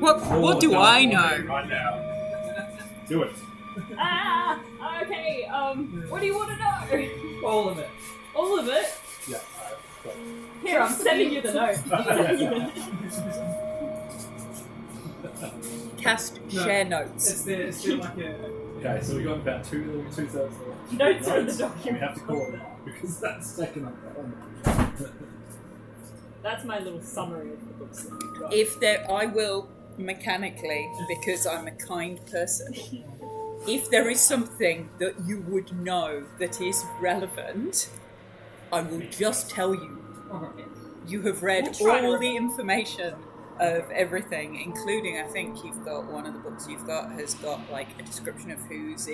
What do I know? Right now. Do it. Okay, what do you want to know? All of it. All of it? Yeah. Here, I'm sending you the note. Cast share notes. It's still like a... Okay, so we got about two-thirds of the Notes are in the We document. have to call it out because that's taken up that one. That's my little summary of the books that you've got. If there, I will mechanically, because I'm a kind person. If there is something that you would know that is relevant, I will just tell you. You have read all the information of everything, including, I think you've got one of the books you've got has got like a description of who's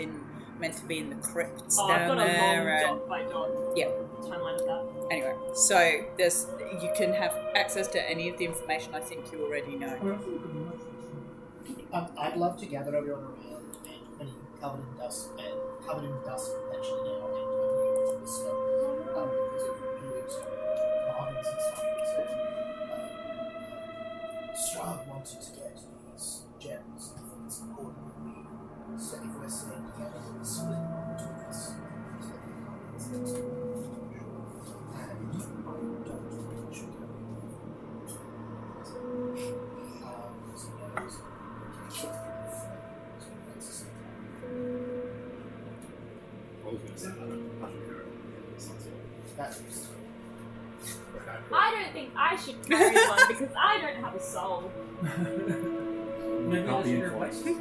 meant to be in the crypts I've down got a there. long dot by dot timeline of that. Anyway, so you can have access to any of the information I think you already know. I'd love to gather everyone around and covered in dust potentially now, and I'm the snow because of years of bargains and stuff. So, Strahd wanted to get these gems. I think it's important that we, so if we're staying together, we split between us. And I don't think we should go. I don't think I should carry one because I don't have a soul. Maybe Not I the should influence. replace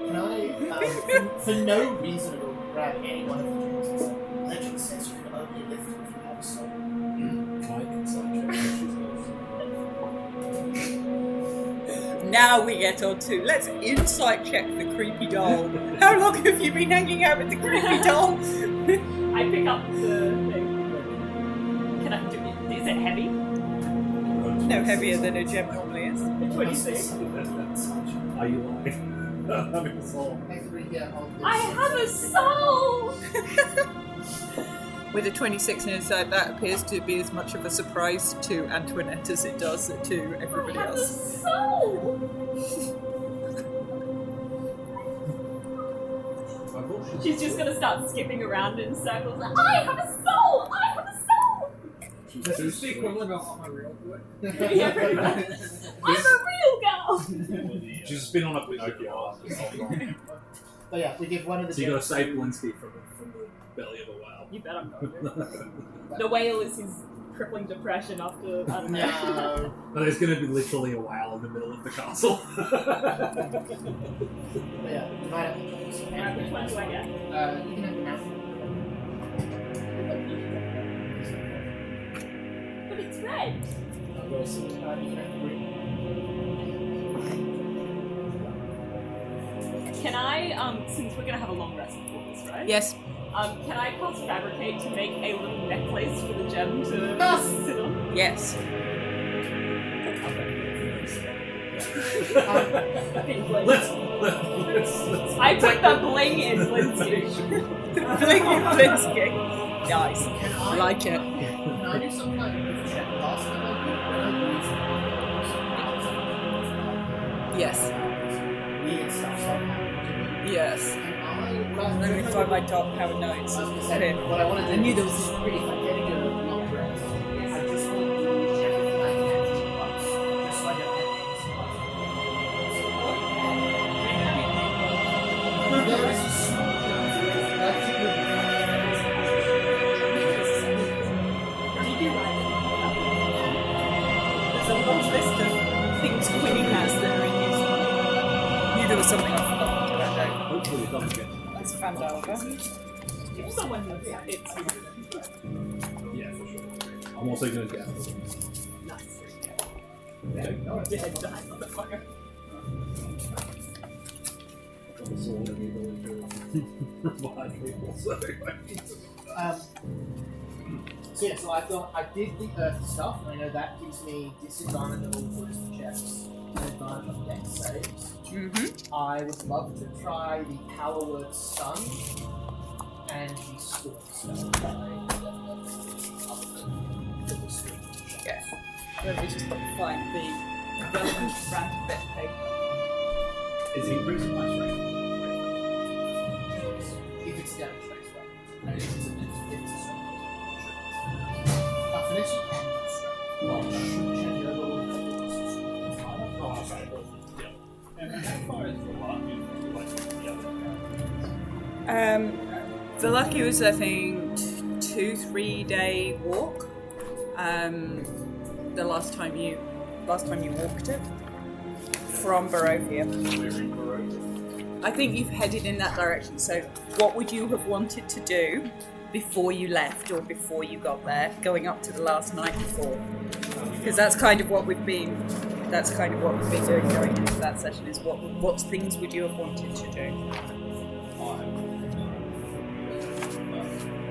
Can I, for no reason at all, grab any one of the gems and say, legend says you can only live if you have a soul. Now we get on to let's insight check the creepy doll. How long have you been hanging out with the creepy doll? I pick up the thing. Can I do it? Is it heavy? No heavier than a gem normally is. 26. Are you lying? Having a soul. I have a soul! With a 26 inside, that appears to be as much of a surprise to Antoinette as it does to everybody I have else. a soul! She's just gonna start skipping around in circles. Like, I have a soul! I have a soul! This is the equivalent of my real boy. Yeah, pretty much. I'm a real girl! She's just been on a Pinocchio. But yeah, we give one of the So you got to gems save to- Blinsky from the belly of a whale. You bet I'm going to. The whale is his crippling depression after, I don't know. No. No, there's going to be literally a whale in the middle of the castle. But yeah, divide up the gems. Alright, which one do I get? You can have the mouth. But it's red! You can have the green. Can I, since we're gonna have a long rest before this, right? Yes. Can I cast Fabricate to make a little necklace for the gem to sit on? Yes. let's I put the bling in Blinsky. Bling in Blinsky. Nice. Can I Like it. Can I do some kind of check last time Yes. weird stuff somehow? Yes. Let me find my top power notes. Here. What I want to do I knew there was is pretty fun. Getting a long rest. I just want to check if I can once, just so I don't have any spots. There is a small chance that's a good Did you write it? There's a long list of things Quinny has that are in use. Knew there was something I forgot to that day. Hopefully it doesn't get. That's Fandalva. If someone knows it, it's Yeah, for sure. I'm also going to get. nice. Okay. Dead, die, motherfucker. Got the sword and the ability to revive people, so So yeah, so I did the earth stuff, and I know that gives me disadvantage on all wisdom checks and advantage on dex saves. Mm-hmm. I would love to try the power word sun and the storm spell. Yeah. Let me just find the relevant random bit of paper. Is it increasing my strength? If it's damage based weapon. No, if it's a strength. Finesse you can use strength. Well, should change your level of And how far is the lock like the other The lucky was, I think, 2-3 day walk. The last time you walked it from Barovia. I think you've headed in that direction. So, what would you have wanted to do before you left or before you got there, going up to the last night before? Because that's kind of what we've been doing going into that session. Is what things would you have wanted to do?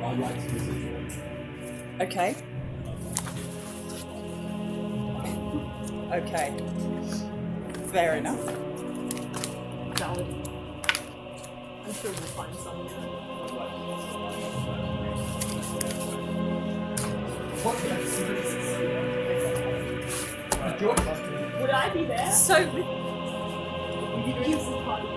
I'd like to visit you. Okay. Okay. Fair enough. Valid. I'm sure we'll find someone. Would I be there? So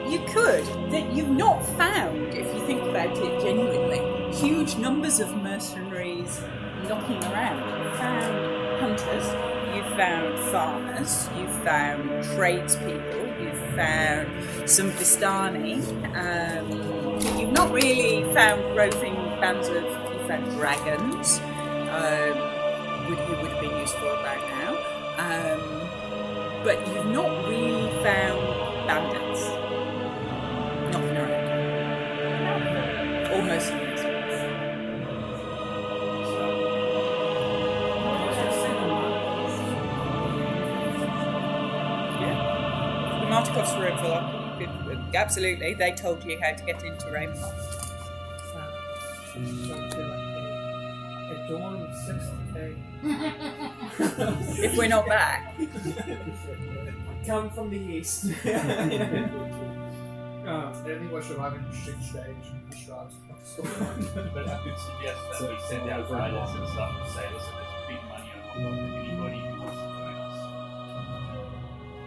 you could. That you've not found, if you think about it genuinely, huge numbers of mercenaries knocking around. You found hunters, you found farmers, you found tradespeople, you found some Vistani. You've not really found roving bands of. You found dragons. Who would have been useful about now. But you've not really found bandits knocking around. Almost. Yeah. The Martikovs were in for luck. Absolutely. They told you how to get into Ravenloft. Dawn 60k. If we're not back. Come from the east. Anything was surviving 6 days and starts. But I could suggest that we send out riders and stuff and say, listen, there's big money on anybody who wants to join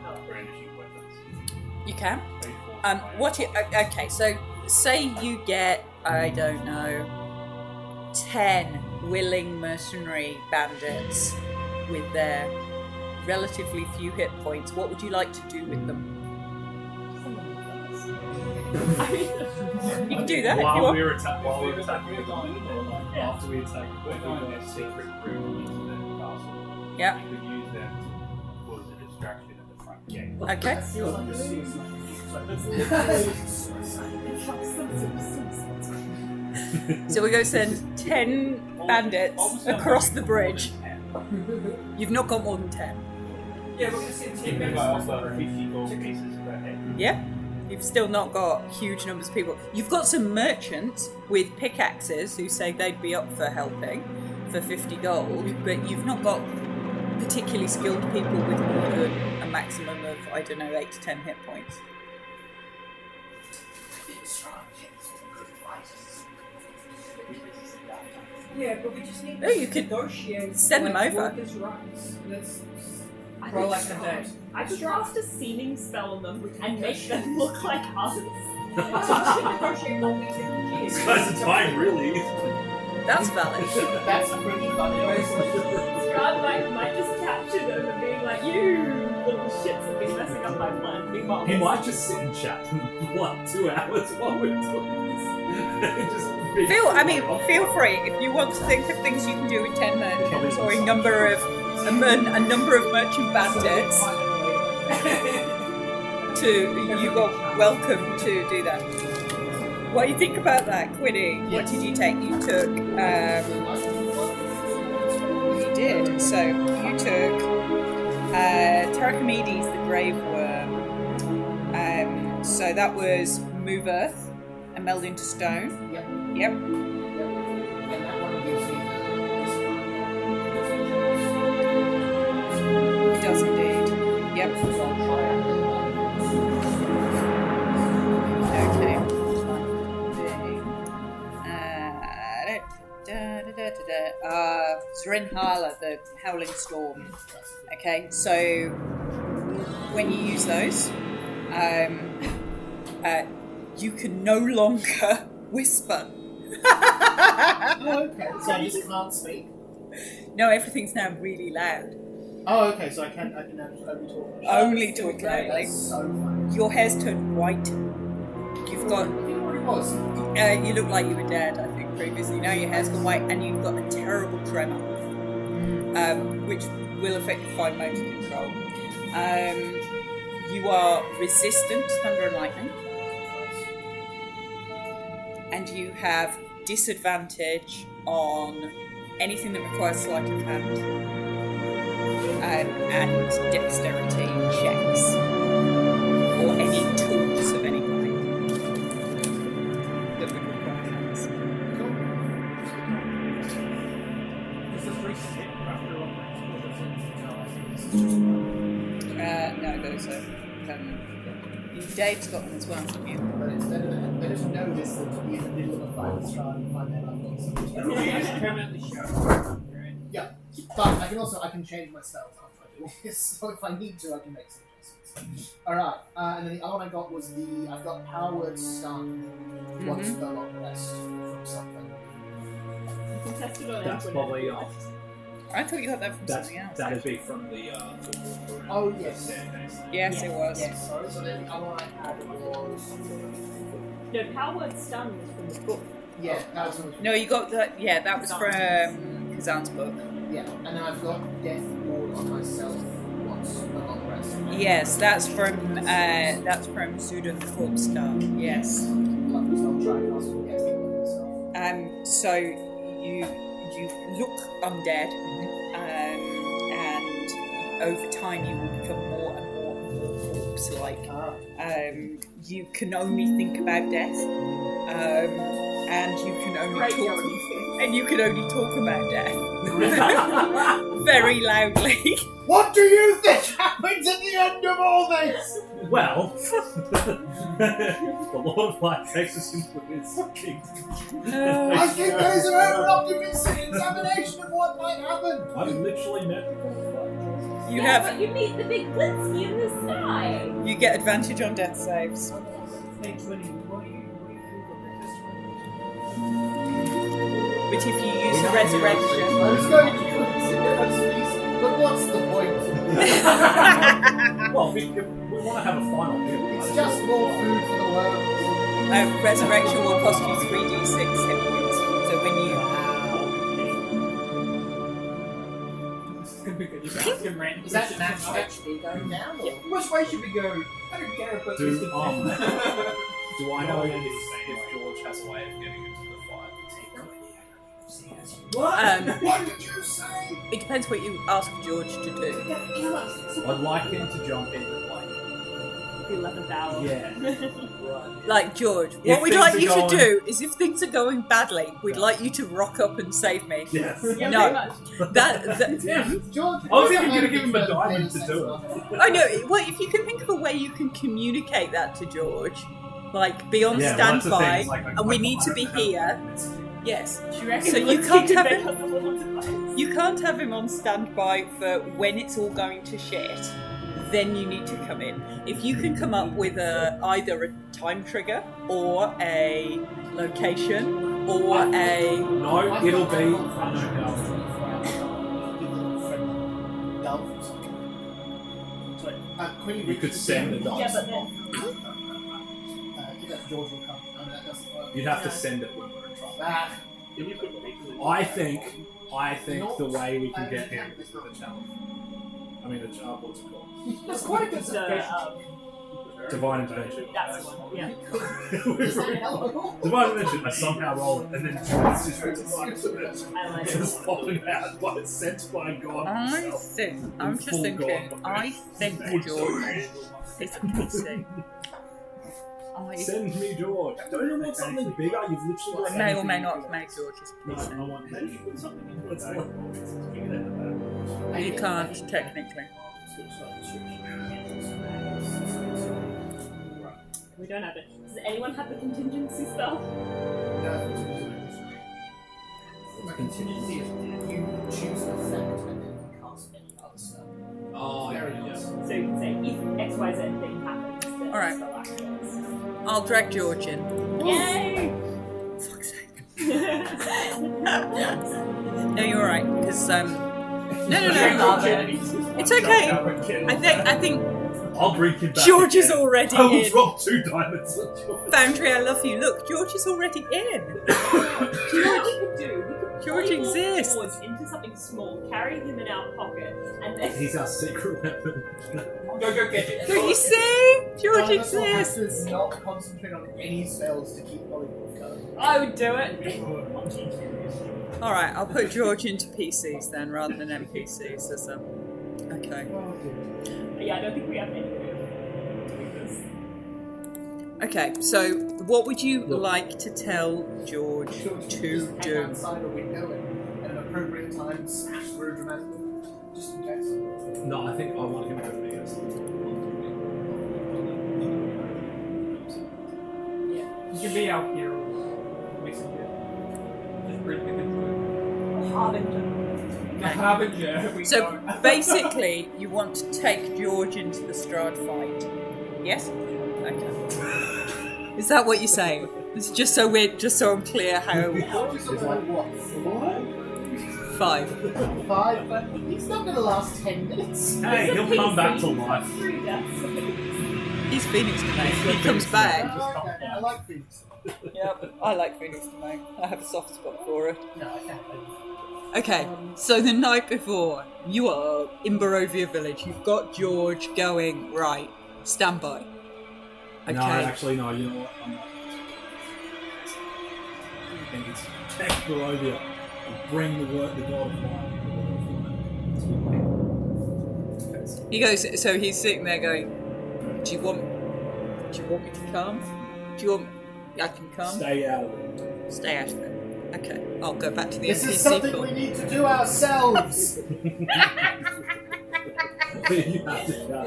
us. Brandishing weapons. You can. Okay, so say you get, I don't know, 10 willing mercenary bandits with their relatively few hit points. What would you like to do with them? You can do that if you While want. we're attacking the after we attack the their secret room into the castle. Yeah. We could use them to cause a distraction at the front gate. Okay. So we're going to send 10 bandits across the bridge. You've not got more than 10. Yeah, we're going to see If I offer 50 gold pieces per head. Yeah. You've still not got huge numbers of people. You've got some merchants with pickaxes who say they'd be up for helping for 50 gold, but you've not got particularly skilled people with more than a maximum of, I don't know, 8 to 10 hit points. Yeah, but we just need Oh, you could negotiate. send them over. Workers' rights. Let's I for like a could day. I could cast a seeming spell on them and make them look like us. Negotiate all these This guy's a time, really. That's valid. That's pretty funny. Scrub might just capture them and being like, you little shits have been messing up my plan. Meanwhile, He might just sit and chat for, 2 hours while we're doing this. Feel free if you want to think of things you can do with 10 merchants or a number of merchant bandits. You are welcome to do that. What do you think about that, Quinny? What did you take? You took. You did. So you took Terracomedes, the Grave Worm. So that was move earth and meld into stone. Yep. Yep. And that one gives you It does indeed. Yep. Okay. Zrinhala, the Howling Storm. Okay, so when you use those, you can no longer whisper. Oh, okay. So I just can't speak. No, everything's now really loud. Oh, okay. So I can now just only talk. Only talk loudly. That's so funny. Your hair's turned white. You've got. It already was. You look like you were dead, I think, previously. Now your hair's gone white, and you've got a terrible tremor, which will affect your fine motor control. You are resistant to thunder and lightning, and you have disadvantage on anything that requires sleight of hand and dexterity checks, or any tools of any kind that would require hands. Is this recent hit after all No, those are permanent. Dave's got them as well, haven't you? But instead of they just know this to be in the middle of a fight and try and find out It's permanently shown. Yeah, but I can change my spells after I do all this. So if I need to, I can make some adjustments. All right, and then the other one I got was I've got power word stun. What's the long rest from something? You can test it on That's everyone. probably I thought you got that from something else. that'd be from the Oh yes. Yes, it was. Yes, sorry. So then the other one I had was No, power word stun was from the book. yeah, that was from No, you got that. Yeah, that was from Kazan's book. yeah, and then I've got death ward on myself. What's the long rest? Yes, that's from Pseudo Corpse Star. Yes. I'll try and ask him to get it with myself. So you look undead, and over time you will become more and more and more corpse-like. You can only think about death, and you can only Right, talk. yeah, And you can only talk about death very loudly. What do you think happens at the end of all this? well, the Lord of Light takes us into his kingdom. I think there's an over-optimistic examination of what might happen. I've literally met the Lord of Light. You Yeah, have but you meet the big blitzky in the sky. you get advantage on death saves. Hey, 20. What do you But if you use the resurrection, I was going to consider a feast, but what's the point? Well, we want to have a final meal. It's just more food for the world. resurrection will cost you 3d6 hit points. So when you This is gonna be good. You can ask him random Is that questions match about- HP going down? Or? Which way should we go? I don't care, but Do, this is do I know Oh, if George has a way of getting into the fight? What? What did you say? it depends what you ask George to do. Kill us. I'd like him to jump in with like, The 11th hour. yeah. Like George, If what we'd things like are you going- to do is if things are going badly, we'd like you to rock up and save me. Yes. Yeah, No. pretty much. That Yeah. George, I was even going to give him a diamond to do it. I know. Well, if you can think of a way you can communicate that to George, like be on Yeah, well, that's the thing, standby, it's like- and we like, need I to don't be know. here. Yes. Do you reckon So you Blitzky can't could have make it- us a little device? You can't have him on standby for when it's all going to shit. Then you need to come in. If you can come up with either a time trigger or a location or a No, it'll be. You could send the Yeah, dice. but then George will come. I mean, that doesn't work. You'd have to send it when we're in trouble. Ah, Can you put pictures in I the- think the way we can get him is with a challenge. I mean, what's it called? That's quite a good the, suggestion. Divine intervention. that's the one. Yeah. is that helpful? Divine intervention. I somehow roll it, and then it's just divine intervention. I like it. Just popping out by sent by God I himself. think I'm just Full thinking. God. I think George is a pussy. Send me George. Don't you want something bigger? You've literally got May or may anything not you can- make George is a No, pussy. I want maybe put something into it. You can't technically. We don't have it. Does anyone have the contingency spell? My contingency is you choose an effect and then you cast any other spell. Oh, Very yeah. nice. So you can say, if X XYZ thing happens, then All right. spell actions. I'll drag George in. Yay! Fuck's sake. No, you're alright, because no. It's okay. I think I'll bring him back. George is again. already I will in. drop 2 diamonds on George. Foundry, I love you. Look, George is already in. George Label exists. George into something small, carry him in our pocket, and then He's our secret weapon. Go get it. Don't you see? George Dinosaur has exists. to not concentrate on any spells to keep polymorph going. I would do it. Alright, I'll put George into PCs then, rather than NPCs. Okay. Yeah, I don't think we have any way of doing this. Okay, so what would you like to tell George George, to just hang do? outside a window and at an appropriate time smash through dramatically, just in case. No, I think I want him to be You can be out here. Basically. Just bring me the Harbinger. Harbinger. So basically, you want to take George into the Strahd fight. Yes? Okay. Is that what you're saying? It's just so I'm clear how. George is something like what? 5. 5? But he's not going to last 10 minutes. Hey, he'll come back to life. 3 deaths. He's Phoenix Domain. He comes back. Oh, okay. I like Phoenix. Yep, I like Phoenix Domain. I have a soft spot for it. No, I can't. Okay, so the night before, you are in Barovia Village. You've got George going, right, stand by. Okay. No, actually, no, you know what? I'm not. I think it's protect Barovia and bring the God of Fire. He goes, so he's sitting there going, do you want me to come? Do you want I can come? Stay out of it. Stay out of it. Okay, I'll go back to the This NPC is something call. we need to do ourselves. You have to go.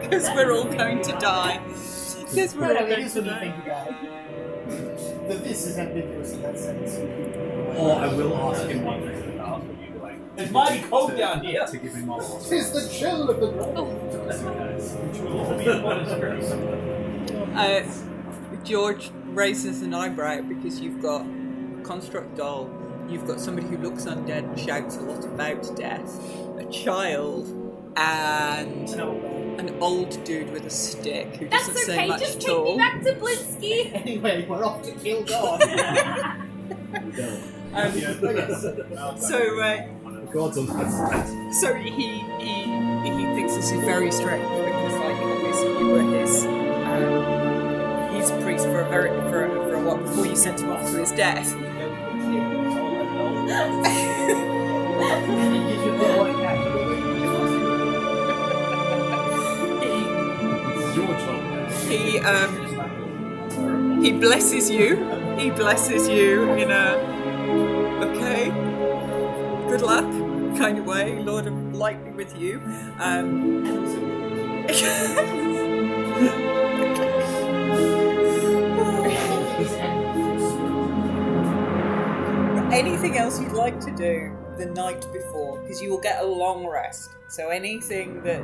Because we're all going to die. Because we're all No, it going is to when you die. think about it. But this is ambiguous in that sense. Or I will ask him one thing about you, like. It's mighty cold down here. To give him my last. Tis the chill of the ground. Which will all be a monastery. George raises an eyebrow because you've got a construct doll, you've got somebody who looks undead and shouts a lot about death, a child, and an old dude with a stick who doesn't That's say okay, much just at take me all. back to Blinsky. Anyway, we're off to kill God. God's on that side. So he thinks this is very strange because, like, obviously you were his priest for a while before you sent him off to his death. He blesses you. He blesses you in a okay, good luck kind of way. Lord of light be with you. Anything else you'd like to do the night before? Because you will get a long rest. So anything that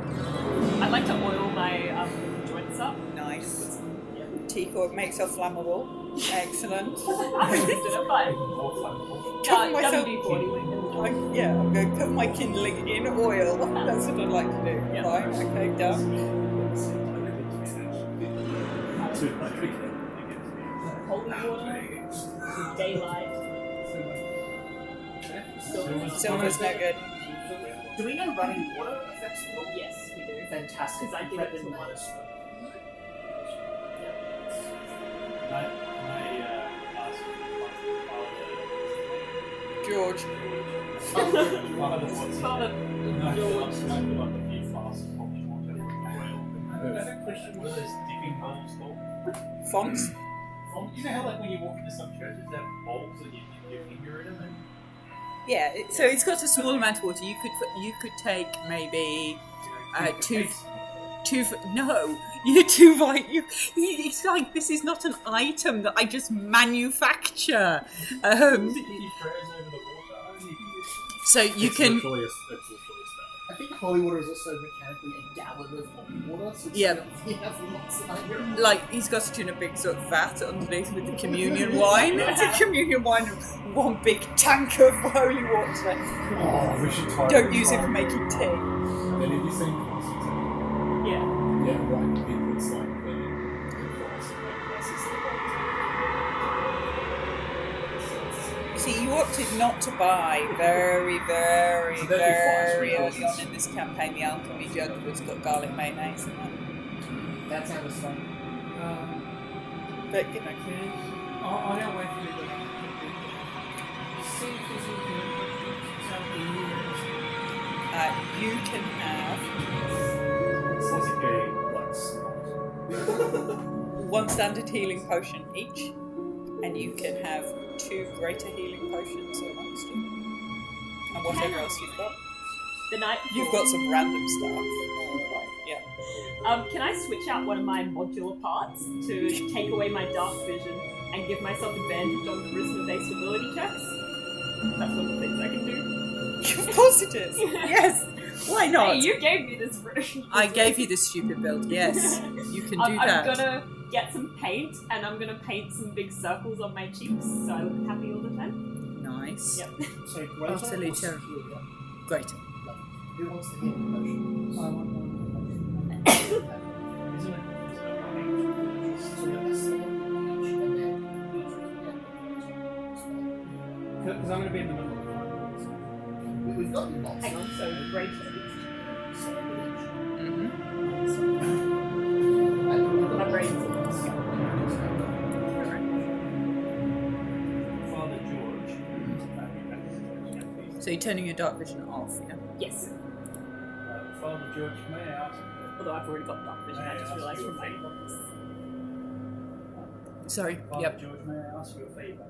I'd like to oil my joints up. nice. Teakwood makes her flammable. Excellent. I did it, but Cover myself. WD-40. I'm going to cover my kindling in oil. That's what I'd like to do. Yeah. Fine. Okay, done. Holy water, daylight. Silver's no good. Do we know running water affects the law? Yes, we do. Fantastic. Because I did it to one. George. Father George. Fonts. You know how, like, when you walk into some churches, they have bowls and you dip your finger in them? And Yeah, so it's got a small amount of water. You could take maybe two. No, you're too right. It's like this is not an item that I just manufacture. keep prayers over the water. So you can. Literally a spell. I think holy water is also mechanically a gallon of holy water, so it's Yeah. you have lots of Like, he's got it in a big sort of vat underneath with the communion wine. It's a communion wine of one big tank of holy water. Oh, we should try. Don't use it for making tea. And then have you seen Constantine? Yeah. Yeah, right. He puts like the glass and like glasses. See, you opted not to buy very, very, So that'd be fine, very so early on in this campaign the alchemy jug that's got garlic mayonnaise in it. That sounds fun. But, you know, On our way through the see if there's something you can have Is it being like smart? one standard healing potion each, and you can have 2 greater healing potions amongst you. And whatever else you've got. The night before, You've got some random stuff. Yeah. Can I switch out one of my modular parts to take away my dark vision and give myself advantage on charisma-based ability checks? That's one of the things I can do. Of course it is. Yes. Why not? Hey, you gave me this version. I gave you this stupid build. Yes. You can do I'm that. gonna get some paint and I'm gonna paint some big circles on my cheeks so I look happy all the time. Nice. Yep. So greater Utterly or terrible. superior? Greater. Who wants the healing potion? I want one. Isn't it? So you're less than each, and then Because I'm going to be in the middle of the fight. we've got lots. Hang on, so greater. Mm-hmm. My brain's Father George. So you're turning your dark vision off, yeah? Yes. Father George, may I ask? Although I've already got dark vision, I just realised from my books. Sorry. Father Yep. George, may I ask you a favour?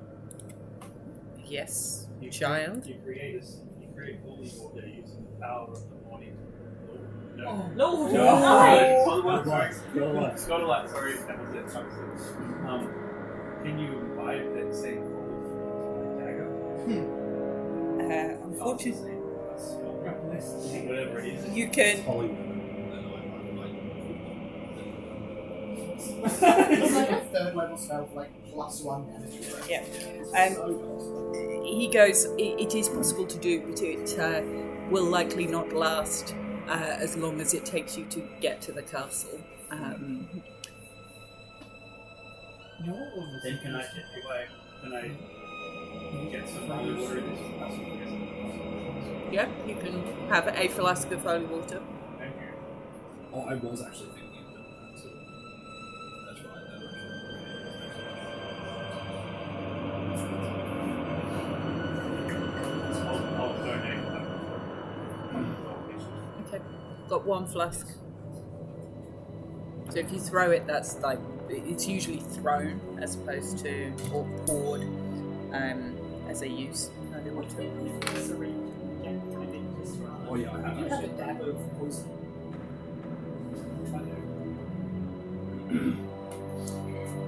Yes. Child. You create holy water using the power of the morning. No. No! No. Right. Scotland, sorry, that was it. Can you imbibe that same quality from the dagger? Unfortunately, Whatever it is. you can. It's like a 3rd level spell for like +1 damage. Yeah. So He goes, it is possible to do, but it will likely not last as long as it takes you to get to the castle. Then can I get some holy water in this castle? Yeah, you can have a flask of holy water. Thank you. Oh, I was actually thinking of that too. That's right. I'll donate that. Okay, got 1 flask. So if you throw it, that's like, it's usually thrown as opposed to, or poured as a use. Holy water. Oh yeah, I have you have a actually. dab of poison.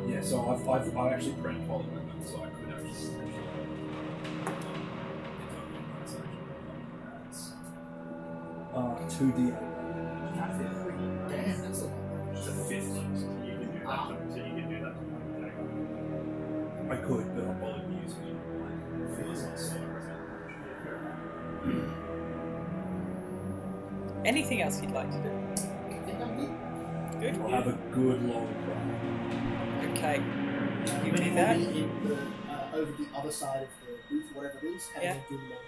Yeah, so I've actually print Parliament, so I could actually. It's 2d8. Damn, that's a lot. Just a fifth, so you can do that. So you can do that. I could, but I'll probably be using it like feels like so. Anything else you'd like to do? I think I'm good. Good. I'll have a good long cry. Okay. You When do you'll that. be in the, over the other side of the booth, whatever it is, having Yeah. a good long.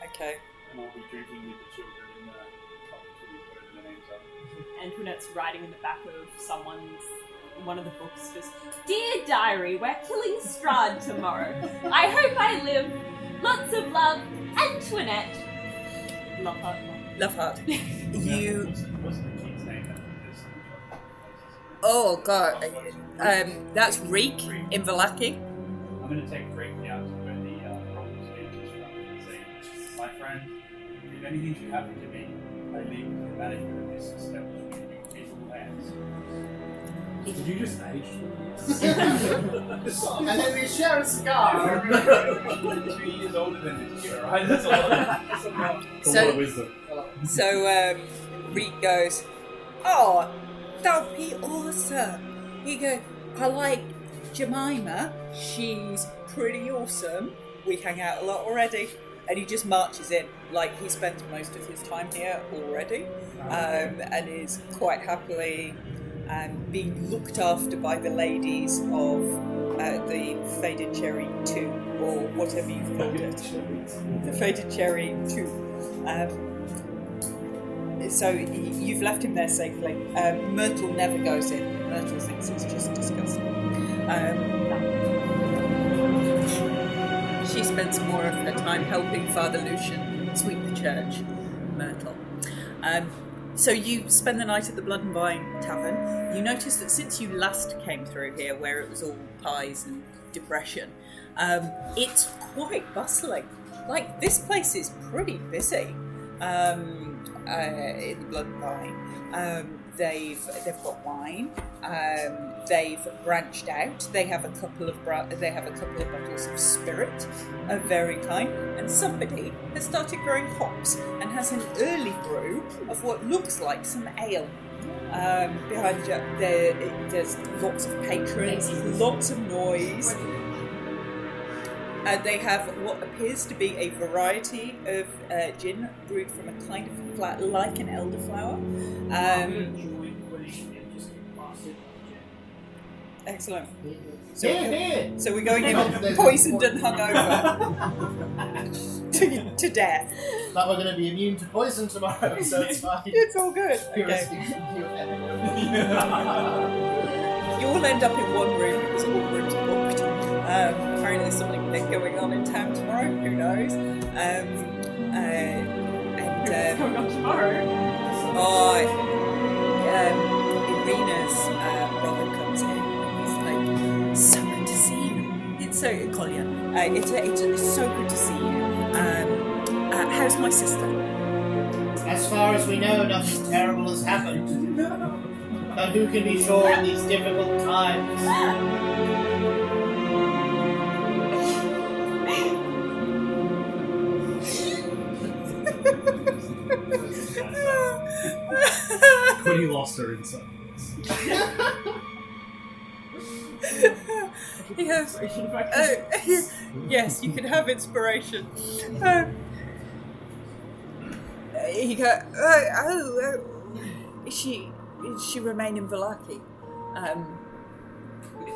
Okay. And I'll be drinking with the children in the whatever the names are. Antoinette's writing in the back of one of the books, just, Dear Diary, we're killing Strahd tomorrow. I hope I live. Lots of love, Antoinette. Love heart. Love heart. You. What's the kid's name? Oh god. That's Reek in Valaki. I'm going to take Rick out to where the problem stage is from and say, my friend, if anything should happen to me, I leave the management of this establishment in your capable hands. Did you just age? And then we share a scar. I'm 2 years older than this year, right? That's a lot. That's a lot. A So- lot of wisdom. So Reed goes, "Oh, that would be awesome." He goes, "I like Jemima. She's pretty awesome. We hang out a lot already." And he just marches in, like he spends most of his time here already, and is quite happily being looked after by the ladies of the Faded Cherry 2, or whatever you've called it. The Faded Cherry 2. So you've left him there safely. Myrtle never goes in. Myrtle thinks it's just disgusting. She spends more of her time helping Father Lucian sweep the church. Myrtle. So you spend the night at the Blood and Vine Tavern. You notice that since you last came through here, where it was all pies and depression, it's quite bustling. Like, this place is pretty busy in the Blood and Vine. They've got wine. They've branched out. They have a couple of bottles of spirit of very kind, and somebody has started growing hops and has an early brew of what looks like some ale. Behind there's lots of patrons, lots of noise. They have what appears to be a variety of gin brewed from a kind of flat, like an elderflower. Excellent. So we're going in poisoned and hungover to death. But we're going to be immune to poison tomorrow, so it's fine. It's all good. Okay. You all end up in one room because all rooms are booked. Apparently there's something big going on in town tomorrow. Who knows? What's going on tomorrow? Irena's brother comes in. He's like, "So good to see you." It's so Collier. It's so good to see you. How's my sister? As far as we know, nothing terrible has happened. But who can be sure in these difficult times? Quinny lost her insight. He goes, yes, you can have inspiration. He goes, is she remain in Vallaki?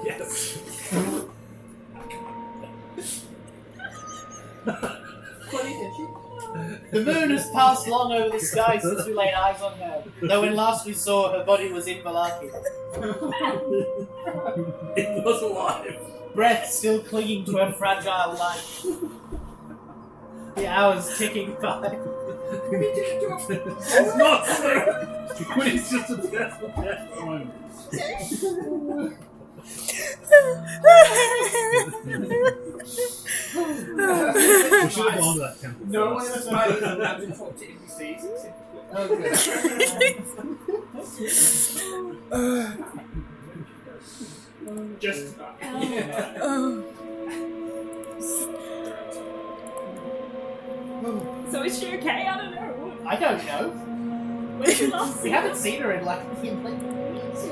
Yes. The moon has passed long over the sky since we laid eyes on her, though when last we saw her body was in Vallaki. It was alive. Breath still clinging to her fragile life. The hours ticking by. It's not true. Quinny's just a death of death moment. We should have gone to that temple. No one ever spoke and had to talk to NPCs. Just So is she okay? I don't know. I don't know. When did you last see We her? haven't seen her in like weeks. What's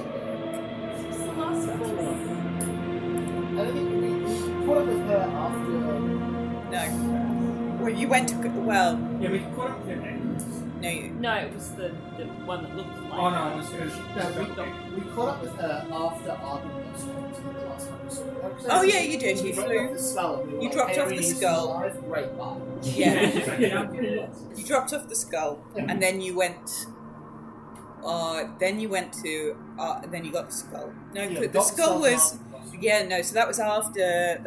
the last one? I don't think we caught up with her after. No. Well, you went to... Well, Yeah, we caught up with her then. no, you... No, it was the one that looked like. Oh no, it was We caught up with her after Argon was the last time we saw her. Oh, yeah, you did. You dropped flew. off the skull and we were You like, dropped "Hey, off the Irene, skull." is alive? Great, bye. Yeah. yeah. You dropped off the skull, and then you went... then you went to... then you got the skull. No, Yeah, the got skull the was... Yeah, no, so that was after...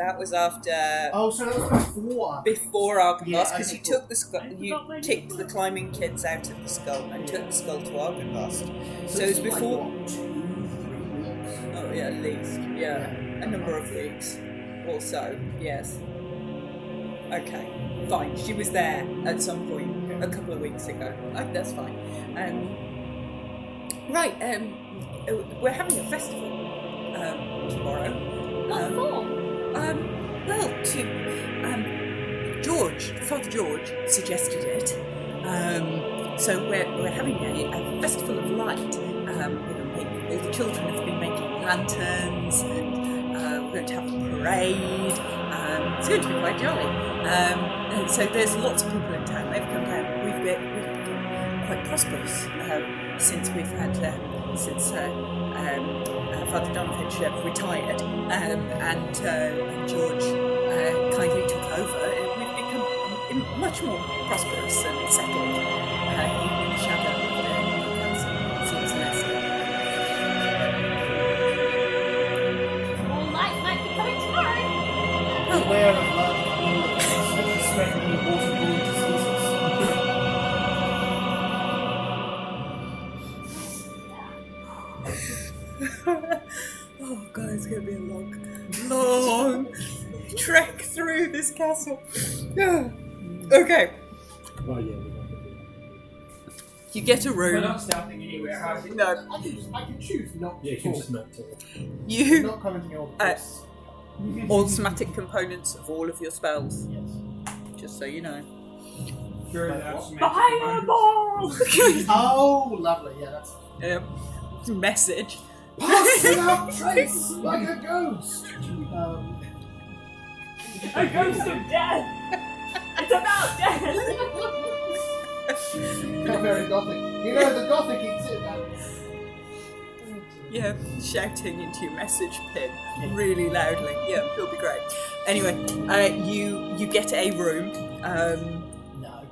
Oh, so that was before. Before Argos, Yeah, because okay, you cool. took the skull, you kicked the climbing kids out of the skull and took the skull to Argos. So it was before. Like, what, 2-3 weeks? Oh yeah, at least a number of weeks, or so. Yes. Okay, fine. She was there at some point a couple of weeks ago. Oh, that's fine. Right. We're having a festival tomorrow. What for? Well, Father George suggested it. So we're having a festival of light. All the children have been making lanterns, and we're going to have a parade. It's going to be quite jolly. And so there's lots of people in town. They've come down. We've become quite prosperous since we've had Father Donovich retired, and George kindly took over. We've become much more prosperous and settled, even in the shadow of the council. Seems less. More light might be coming tomorrow. Aware of love, spreading waterborne diseases. Oh god, it's going to be a long trek through this castle. Okay, Well, yeah, we're not gonna do you get a We're room. not stopping anywhere, are we? No, I can choose not that. Yeah, to you can talk. just not talk. I'm you not commenting on all the posts. automatic components of all of your spells. Yes. Just so you know. Sure, Like that's what? Fireball! Oh, lovely. Yeah, that's. Message. Pass without trace, like a ghost. A ghost of death! It's about death! Not very gothic. You know, the gothic exists. Yeah, shouting into your message pin really loudly. Yeah, it'll be great. Anyway, you get a room. No.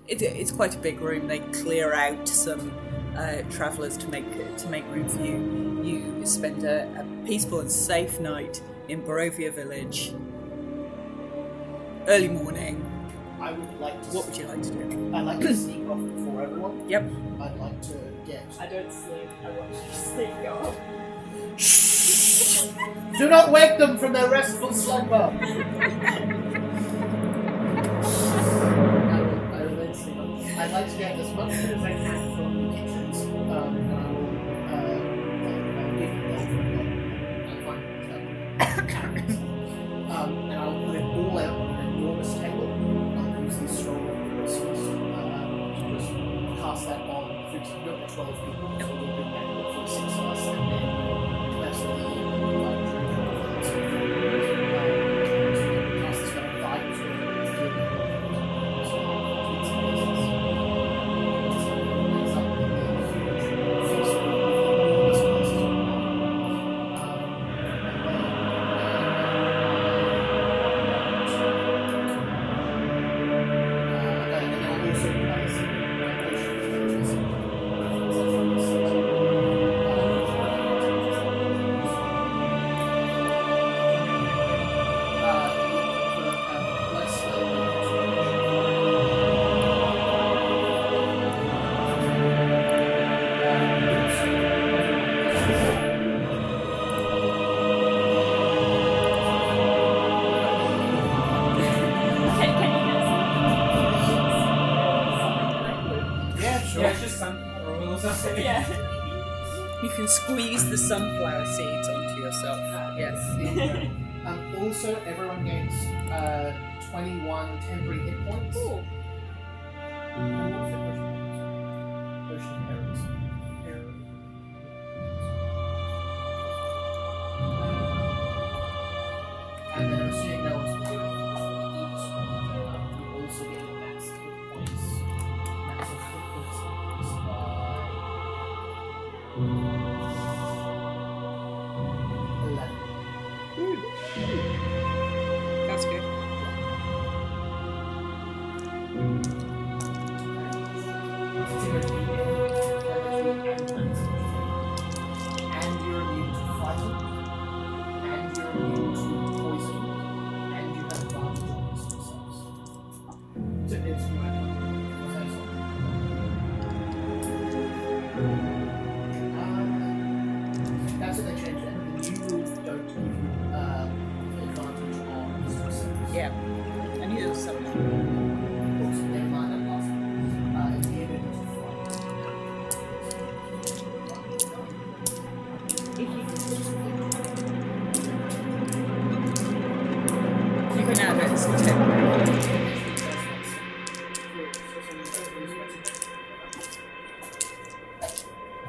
It's quite a big room. They clear out some travellers to make room for you. You spend a peaceful and safe night in Barovia village. Early morning. I would like to. What would you like to do? I'd like to sneak off before everyone. Yep. I'd like to get. I don't sleep. I watch you sleep go. Do not wake them from their restful slumber. I will then sleep on. I'd like to get as much food as I can from the kitchens. And I will give them and find carrots. And I'll put it all out on an enormous table. I'll use the scroll of Christmas to just cast that on. You've got the 12 people, so we'll bring that for 6 of us, and then the rest of the year, cast the spell on 5 as well. Yeah, it's just sunflower oil or something. Yeah. You can squeeze the sunflower seeds onto yourself. Yes. Also, everyone gains 21 temporary hit points. Cool. Potion arrows. And then assuming no one's doing anything, you also get max hit points. Max of hit points increased by 11. That's good. And you're immune to fighting, and you're immune to poison, and you have advantage on wisdom saves. So it's that's what they changed. And the new rules don't give you advantage on wisdom saves. Yeah. And here's some. Of course, they might have lost. It's the ability to fight. You can add it to 10.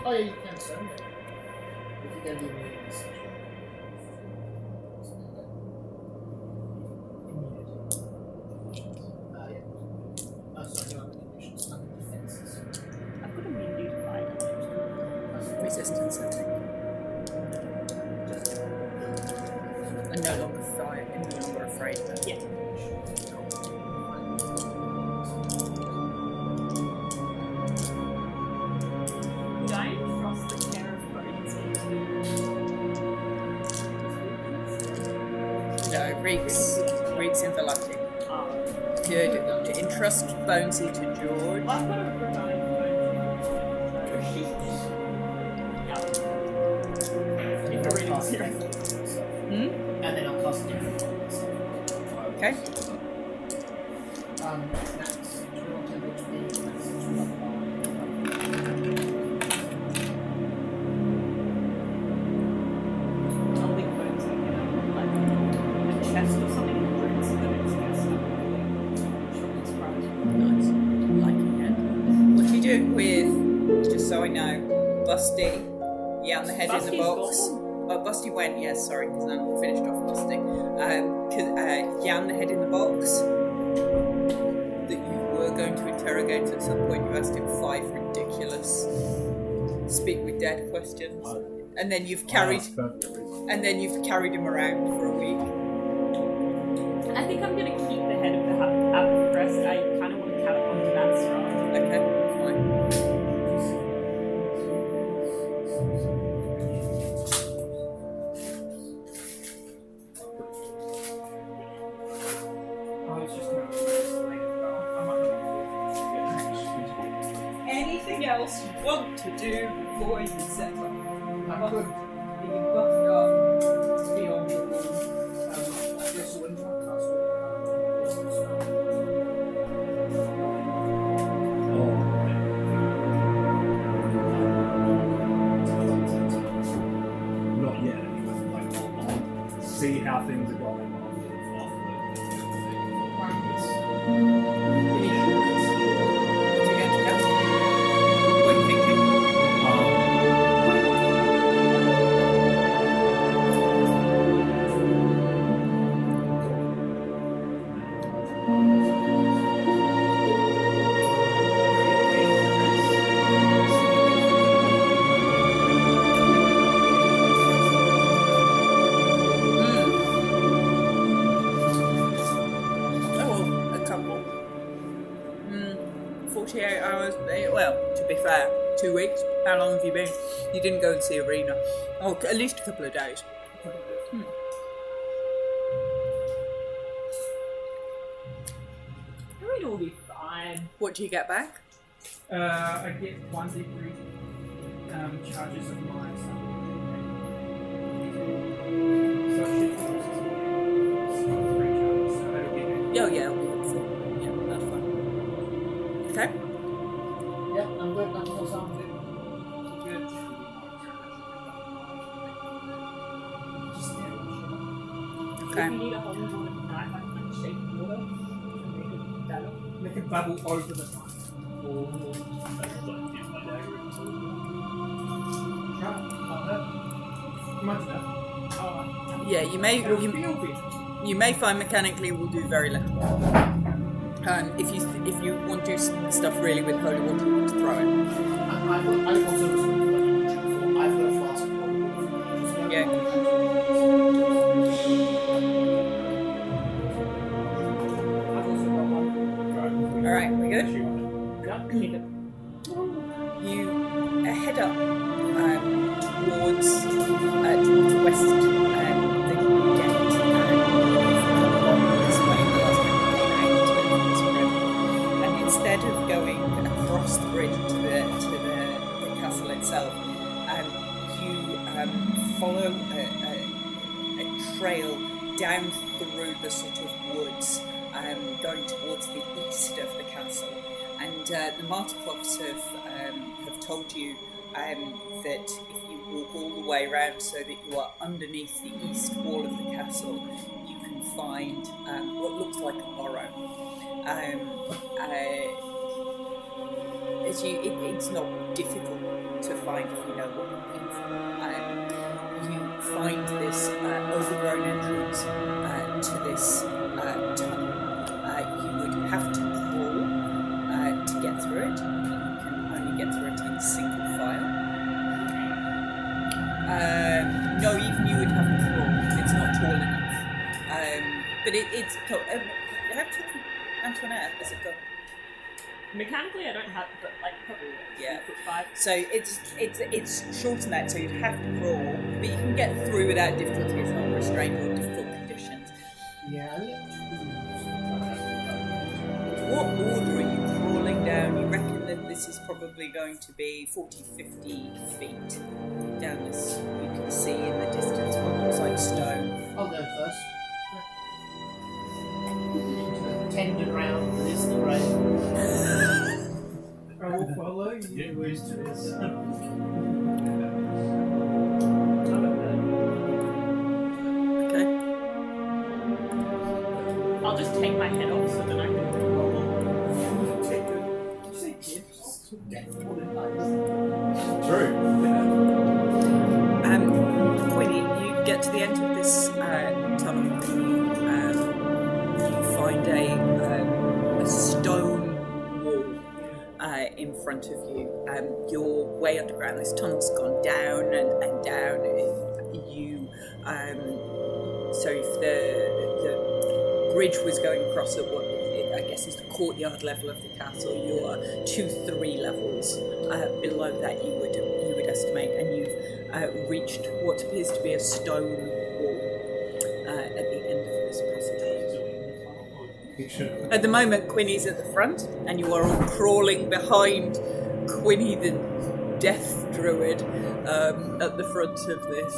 Oh yeah, you can, sir. If you go to the immediate section. Yeah. Oh, sorry, you have conditions. Under defenses. I've got immunity to fire. Resistance, I think. I'm no longer afraid. Yeah. Would I trust the care of bones No, Reeks enveloping. Good. To entrust Bonesy to George. I've got a remind And If I'll you're reading cast zero. Influence on myself. Hmm? And then I'll cast Influence on myself. Okay. Next. Do you want 10 HP? That's 12. I'll link bones like a chest or something in the roots and then it's Nice. Liking it. What do you do with, just so I know, Busty, yeah, on the head in the Busty's box? gone. Oh, Busty went, yes, sorry, because I'm finished off Busty. Yam the head in the box that you were going to interrogate at some point. You asked him 5 ridiculous speak with dead questions. And then you've carried him around for a week. I think I'm gonna keep the head of the apple crest. I kind of want to catapult to that strong. Okay, fine. I was just going to I might not. Anything else you want to do before you set off? I could. Are you buffed up beyond your I guess you wouldn't want to cast Not yet, anyway. Like, I'll see how things are going What are you thinking? Oh, a couple. 48 hours. Well, to be fair, 2 weeks. How long have you been? You didn't go and see Arena. Oh, at least a couple of days. Arena will be fine. What do you get back? I get 1 degree charges of my stuff. So it should cost 3 charges, so that'll be good. Oh, yeah, it'll be helpful. Yeah, that's fine. Okay. Yeah, I'm good. That's all sounds good. Good. Just Okay. If you need a whole water knife, I can shake water and make it better. Make it bubble over the knife. Try it. You might do that. Yeah, you It'll feel may big. you may find mechanically will do very little. If you want to do stuff really with holy water, you want to throw it. I've also I've got a flask of water. Yeah. I've also got one. All right, we good? Yeah, keep it. You head up towards the west the gate, and this way the last time you came out to this river. And instead of going across the bridge to the castle itself, you follow a trail down through the sort of woods, going towards the east of the castle. And the Martiklovs have told you that if you walk all the way around so that you are underneath the east wall of the castle, you can find what looks like a burrow. It's not difficult to find if you know what you're looking for. You find this overgrown entrance to this tunnel. You would have to crawl to get through it. You can only get through it in single file. No, even you would have to crawl. It's not tall enough. But it's tall. How tall, Antoinette, has it got? Mechanically, I don't have, but like probably Yeah. 5. So it's short than that, so you'd have to crawl, but you can get through without difficulty. It's not restrained or difficult conditions. Yeah, I What order are you crawling down? You reckon that this is probably going to be 40, 50 feet down this. You can see in the distance what looks like stone. I'll go first. Tendon round this the right. I will follow you. Get used to this. Okay. I'll just take my head off so that I can roll. Did you say gifts? True. Quinny, you get to the end of this tunnel. You find a stone wall in front of you. You're way underground. This tunnel's gone down and down. So if the bridge was going across at what I guess is the courtyard level of the castle, you're 2-3 levels below that. You would estimate, and you've reached what appears to be a stone wall at the end of this passage. At the moment, Quinny's at the front, and you are all crawling behind Quinny, the death druid, at the front of this.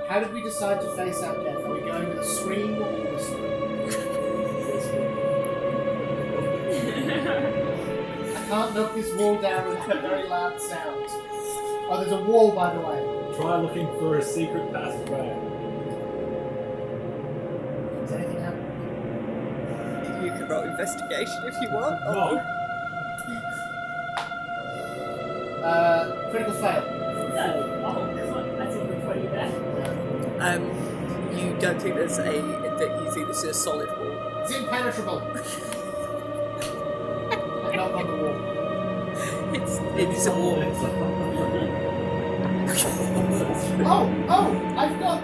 How did we decide to face our death? Are we going with a scream or a whistle? I can't knock this wall down with a very loud sound. Oh, there's a wall, by the way. Try looking for a secret passageway. Does anything happen? You can roll investigation if you want. No. Critical fail. That's a good way there. You don't think you think this is a solid wall. It's impenetrable. I knock on the wall. It's a wall. Oh! I've got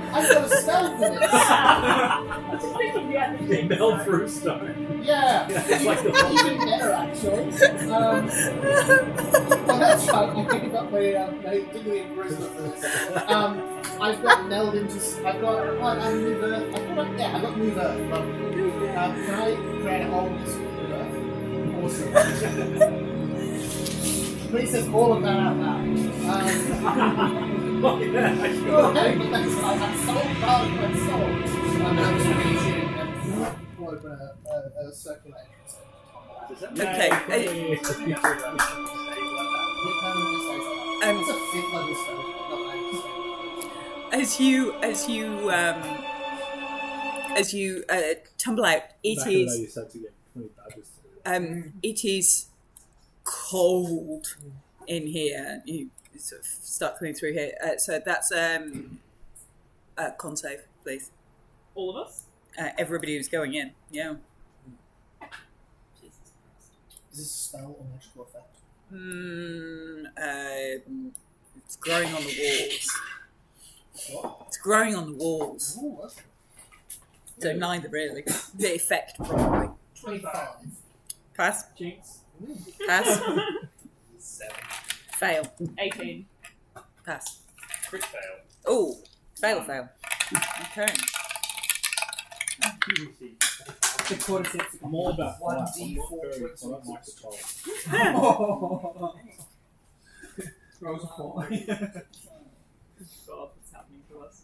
a spell for this. Bell through stone. Yeah, It's like the even better actually. Oh, that's right. I picked up my dignity and charisma for this. I've got meld into. I've got move earth. I've got move earth. Lovely. Can I create a hole in this move earth? Awesome. Please says all of that out loud. Oh, yeah, I Oh, hey, but that's like I'm so proud of my soul. I'm just reach in and open a circular entrance. Okay. It's a 5th level spell, not 9th spell. As you tumble out, it is cold in here. You sort of start coming through here. So that's con save, please. All of us? Everybody who's going in. Yeah. Jesus Christ. Is this a spell or magical effect? It's growing on the walls. What? It's growing on the walls. Ooh, okay. So neither really. The effect probably. 25. Pass. Jinx. Pass. 7. Fail. 18. Pass. Crit fail. Oh, fail. Okay. I'm all about fire. 1d4 I don't like the cold. Rolls a 4. God, what's happening to us?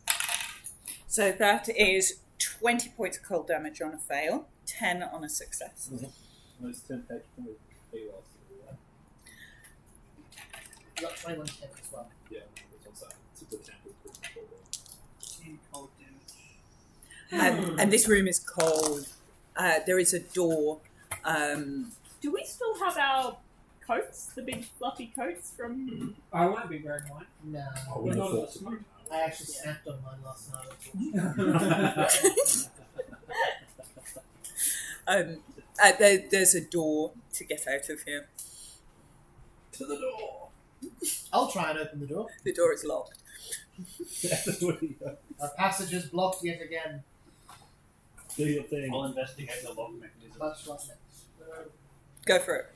So that is 20 points of cold damage on a fail, 10 on a success. Those 10 page points be lost. You got 21 hit as well. Yeah, that's what I'm saying. It's a good temple. Cold damage. And this room is cold. There is a door. Do we still have our coats, the big fluffy coats from. I won't be wearing mine. No. I We're wouldn't not have at the thought smoke. I actually snapped on mine last night. There's a door to get out of here. to the door. I'll try and open the door. The door is locked. Our passage is blocked yet again. Do your thing. I'll investigate the lock mechanism. Much like that. Go for it.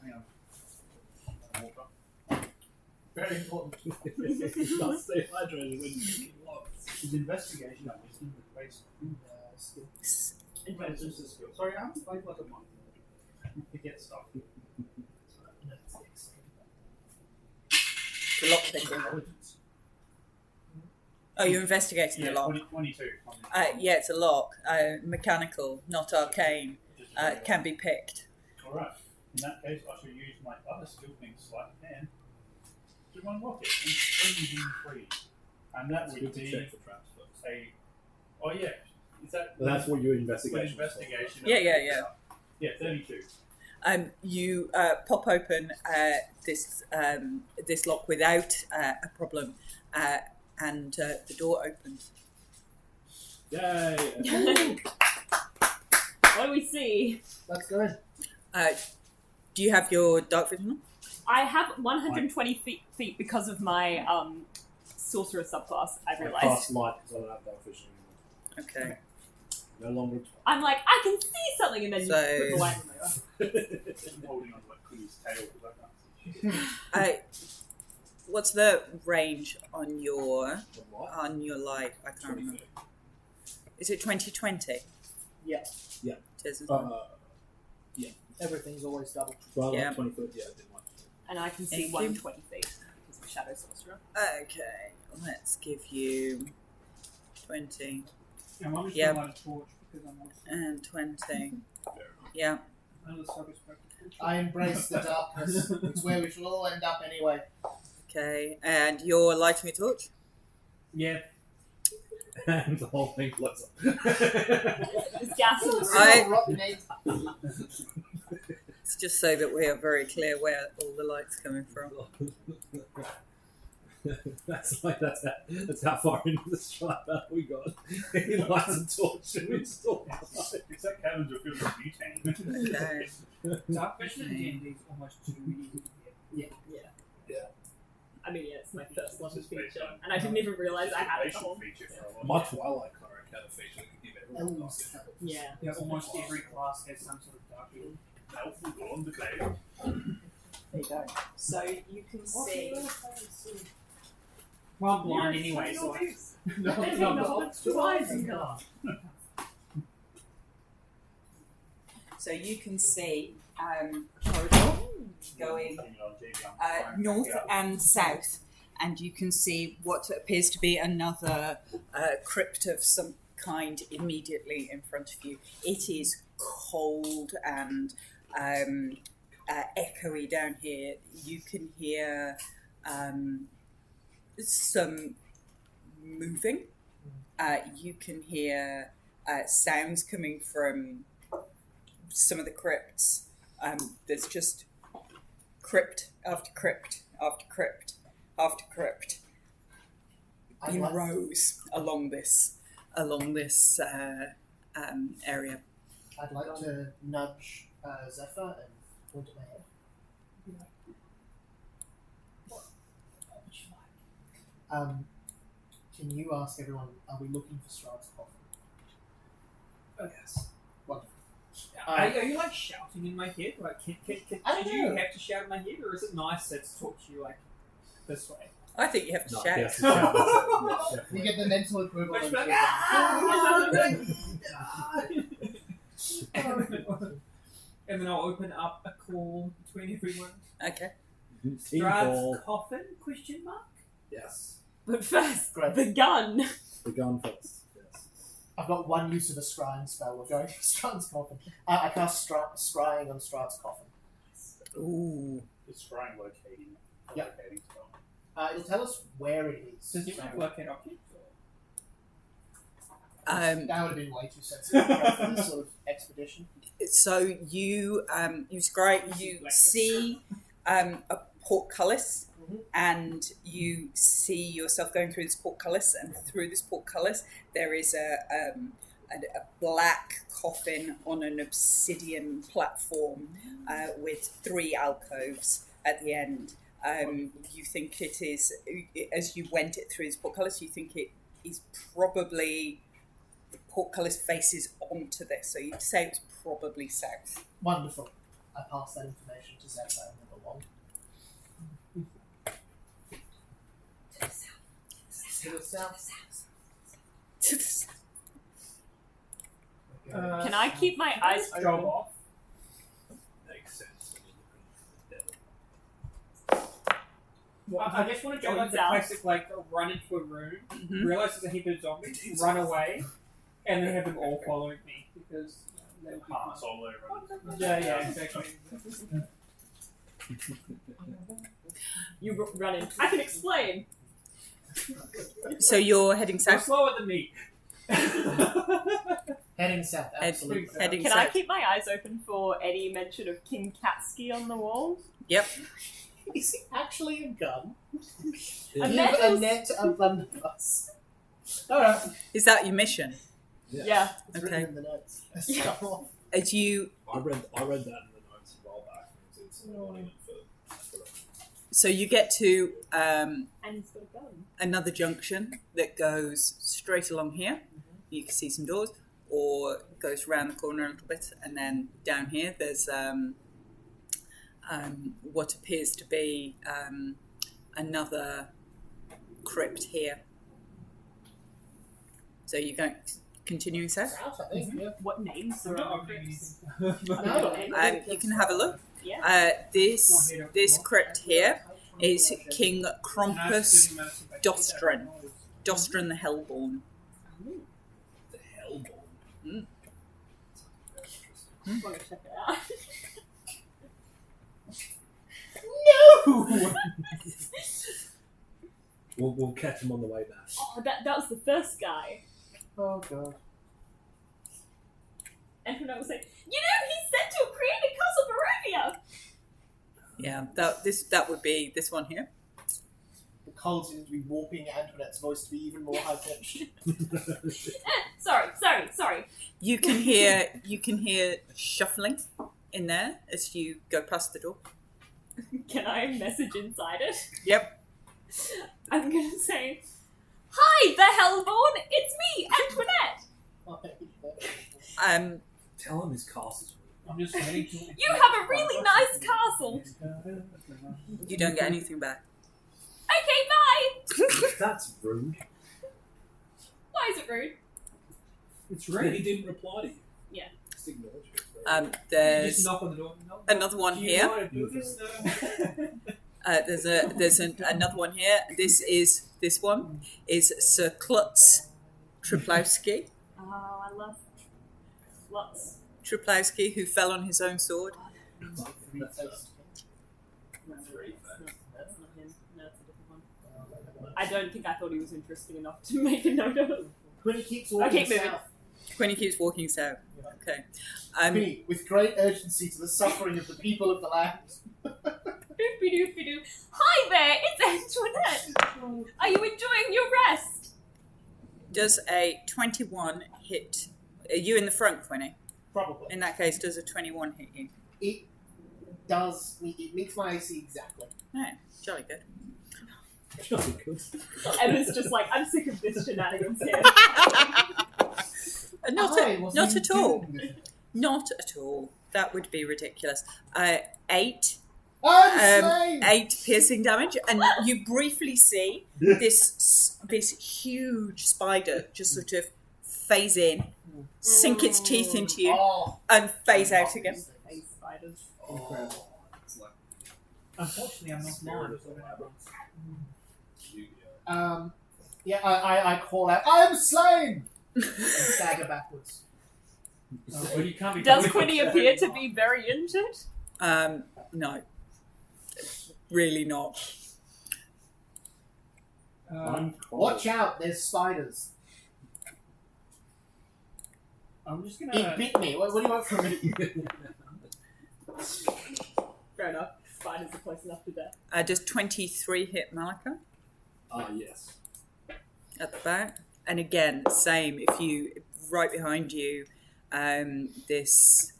Hang on. Water. Very important. Not stay hydrated when you're getting locked. Is investigation a wisdom based? Intelligence is skill. Sorry, I haven't played like a month. To get stuff. The lock picking. Intelligence. Oh, you're investigating the Yeah, lock. 22. Yeah, it's a lock. Mechanical, not arcane. Can be picked. Alright. In that case, I shall use my other skill being sleight of hand to unlock it and free. And that It's would good to be check for traps first. a. Oh, yeah. Is that. But that's what your for investigation. investigation. Yeah. Yeah, 32. You pop open this lock without a problem, and the door opens. Yay! What do we see? That's good. Do you have your dark vision on? I have 120 feet because of my sorcerer subclass. I I realized. cast light because I don't have dark vision anymore. Okay. No longer. I'm like, I can see something, and then So- you put the light remover. I'm holding on to like Queen's tail because I can't see. What's the range on your What? light? I can't remember. Is it 2020? Yeah. Yeah. It is. Everything's always double. Rather Yeah. than 20 foot, yeah, I did one. And I can see Thank you. 120 feet because of Shadow Sorcerer. Okay, let's give you 20 And I'm just Yep. going to light a torch because I'm on. and 20. Yeah. Another subject practice. I embrace the darkness. It's where we shall all end up anyway. Okay, and you're lighting a torch? Yeah. And the whole thing floats up. There's gas in the room. I- Rotten eggs. It's just so that we are very clear where all the light's coming from. That's how far into the strike that we got. He lights a torch and we still It's that cabins are filled with butane. Okay. Dark vision in D&D is almost too easy to get. I mean, yeah, it's my first level This is based feature, on- and I didn't even realize I had it. Facial feature for a lot. My Twilight Cleric had a feature that could give everyone Elves dark have it. Yeah. Yeah, almost every class has some sort of dark vision. Elf will go on the cloud. There you go. So you can see. Well, I'm blind anyway, so I... No, So you can see a corridor going north and south, and you can see what appears to be another crypt of some kind immediately in front of you. It is cold and echoey down here. You can hear some moving. You can hear sounds coming from some of the crypts. There's just crypt after crypt after crypt after crypt I'd in like- rows along this area. I'd like to nudge Zephyr and point at my head. Can you ask everyone, are we looking for Strahd's coffin? Oh, yes. Wonderful. Are you like shouting in my head? Like, I don't did you know. have to shout in my head, or is it nice to talk to you like this way? I think you have to No, shout. yes, yes, yes, You yes, get the mental equivalent. Like, and then I'll open up a call between everyone. Okay. yes. Team Strahd's call. coffin? Question mark. Yes. But first, Great. the gun. The gun first. Yes. I've got one use of a scrying spell. We're going for Strahd's coffin. I cast scrying on Strahd's coffin. Ooh. It's scrying locating. Yep. Locating spell. It'll tell us where it is. Does it have locate objects? Um, That would have been way too sensitive for this sort of expedition. so you see a portcullis, and you see yourself going through this portcullis, and through this portcullis there is a black coffin on an obsidian platform with 3 alcoves at the end. You think it is, as you went it through this portcullis, you think it is probably, the portcullis faces onto this, so you'd say it's probably south. Wonderful. I pass that information to Zephyr and move along. To the south. Can I keep my eyes Job open? off. Makes sense. I just want to go Going like the south. classic, like run into a room, realize there's a heap of zombies, run away, and then have them all following me because they would be Han fun. Solo running. Yeah, exactly. You run in. I can explain. So you're heading They're south. slower than me. Heading south, absolutely. Heading Can I south. keep my eyes open for any mention of King Katsky on the wall? Yep. Is it actually a gun? A Give metal- a net a blunderbuss. Alright. Is that your mission? Yeah. It's Okay. written in the notes. Stuff off. As you, I read that in the notes a while back. It's an monument for so you get to And he's got a gun. another junction that goes straight along here. You can see some doors, or goes around the corner a little bit, and then down here there's what appears to be another crypt here. So you're going continuing south. South, I think, yeah. What names I'm are not on opening crypts? anything. No. You can have a look. Yeah. This crypt here is King Krampus Dostren. Dostren the Hellborn. the Hellborn. Mm. I want to check it out. No! We'll catch him on the way back. Oh, that was the first guy. Oh, God. And when I was like, he's set to create a Castle Barovia! Yeah, that would be this one here. The Cold seems to be warping Antoinette's voice to be even more high-pitched. Sorry. You can hear shuffling in there as you go past the door. Can I message inside it? Yep. I'm gonna say, "Hi, the Hellborn! It's me, Antoinette! Tell him his castle's I'm just heading to You have a really nice castle! You don't get anything back. Okay, bye! That's rude. Why is it rude? It's He ready. didn't reply to you. Yeah. Just ignored you. Just There's knock on the door. No. another one Do you here. want to do this, There's another one here. This one is Sir Klutz Triplowski. Oh, I love lots. Triplowski, who fell on his own sword. That's not him. No, it's a different one. I don't think I thought he was interesting enough to make a note of. Quinny keeps walking Okay, moving. south. Quinny keeps walking south. Okay. Quinny, with great urgency to the suffering of the people of the land. Doopy-doopy-doo. Hi there, it's Antoinette! Are you enjoying your rest? Does a 21 hit? Are you in the front, Quinny? Probably. In that case, does a 21 hit you? It does. It meets my AC exactly. No, jolly good. Jolly good. Emma's just like, I'm sick of this shenanigans here. Not at all. Not at all. That would be ridiculous. 8 I'm slain! 8 piercing damage, and you briefly see this huge spider just sort of phase in, sink its teeth into you, Oh, and phase out again. Face spiders. incredible. It's like Unfortunately, I'm not blind. So that happens. Yu-Gi-Oh. Yeah, I call out, I'm slain! And stagger backwards. Well, you can't be Does Quinny appear to be very injured? No. Really not. I'm cold. Watch out, there's spiders. I'm just gonna. It bit me. What do you want from me? Fair enough. Spiders are close enough to death. Does 23 hit Malika Yes. at the back? And again, same. If you right behind you, this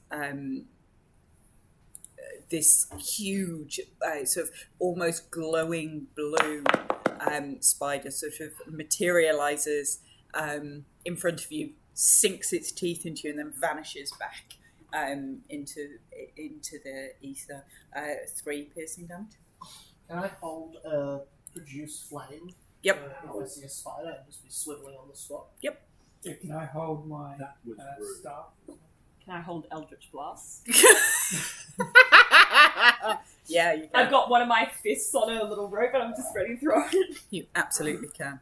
huge sort of almost glowing blue spider sort of materializes in front of you, sinks its teeth into you, and then vanishes back into the ether. 3 piercing damage. Can I hold produce flame? Yep. If I see a spider and just be swiveling on the spot. Yeah, can I hold my That was rude. staff? Can I hold Eldritch Blast? Yeah, you can. I've got one of my fists on a little rope and I'm just ready to throw it. You absolutely can.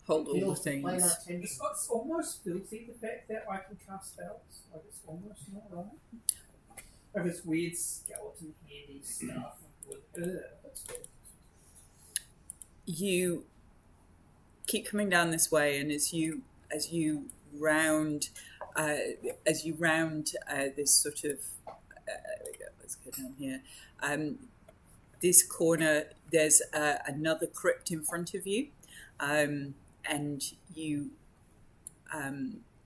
Hold all the Feels plain things. out tension. It's almost filthy the fact that I can cast spells. Like it's almost not right. Like this weird skeleton handy stuff. That's good. You keep coming down this way, and as you round this sort of let's go down here. This corner, there's another crypt in front of you, and you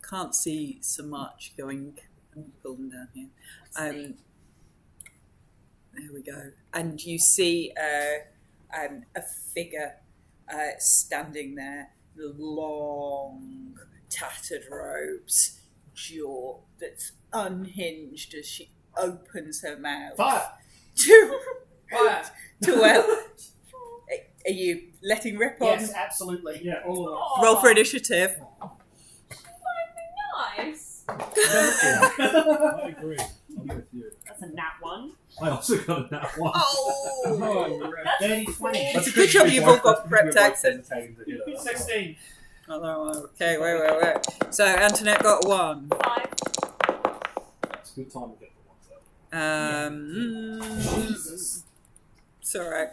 can't see so much going. I'm going to pull them down here. There we go. And you see a figure standing there, long, tattered robes, jaw that's unhinged as she opens her mouth. Fire! Fire! To are you letting rip on? Yes, absolutely. Yeah, all of Aw, Roll for initiative. Nice. I agree. I'm with you. That's a nat 1. I also got that one. Oh! Oh, Dirty 20. It's a good job you've all got correct accents. 16. Okay, wait. So Antoinette got 1. 5. It's a good time to get the ones up. Jesus. It's alright.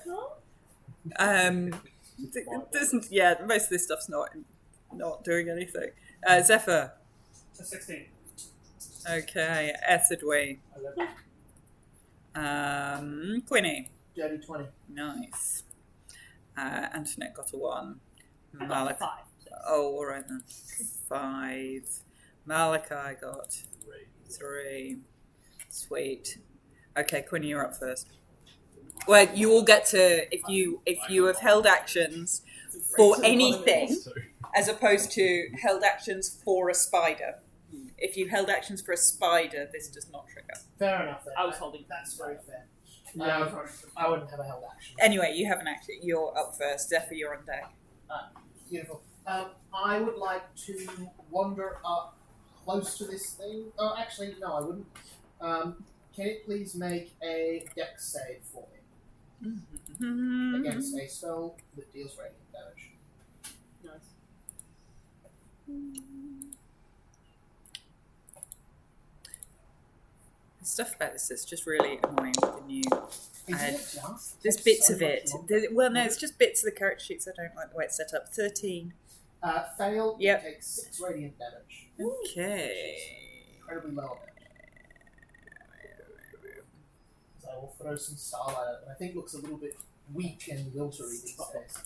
Most of this stuff's not doing anything. Zephyr. A 16. Okay, Ethodwe. 11. Quinny. Dirty 20. Nice. Antoinette got a 1. I got Malachi. 5. Oh, all right then. 5. Malachi got 3. Sweet. Okay, Quinny, you're up first. Well, you all get to if you have held actions for anything, as opposed to held actions for a spider. If you held actions for a spider, this does not trigger. Fair enough then. I was holding. That's very fair. Yeah, I wouldn't have a held action. Anyway, you have an action. You're up first. Zephyr, you're on deck. Beautiful. I would like to wander up close to this thing. Oh, actually, no, I wouldn't. Can it please make a dex save for me against a spell that deals radiant damage? Nice. The stuff about this is just really annoying with the new. Isn't it just? There's Takes bits so of much it. longer. No, it's just bits of the character sheets. I don't like the way it's set up. 13. Fail. Yep. It takes 6 radiant damage. Okay. Incredibly low. So I will throw some starlight at it, but I think it looks a little bit weak and wiltery these days.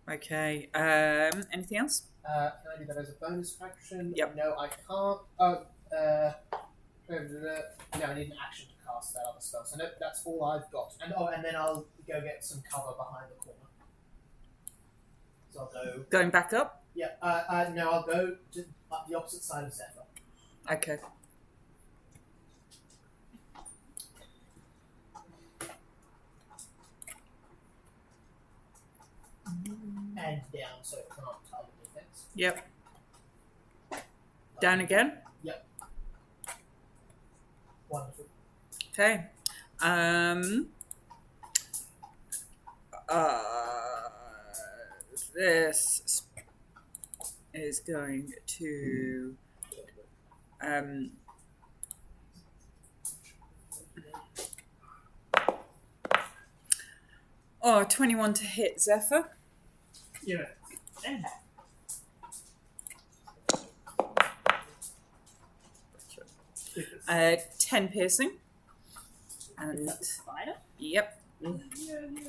Okay. Anything else? Can I do that as a bonus action? Yep. No, I can't. No, I need an action to cast that other spell. So no, that's all I've got. And then I'll go get some cover behind the corner. So I'll go. Going back up? Yeah. No, I'll go to the opposite side of Zephyr. Okay. And down, so it can't target defense. Yep. Down again? Wonderful. Okay. This is going to Oh, 21 to hit Zephyr. Yeah. Okay. If it's- 10 piercing. And Is that the spider? yep, yeah,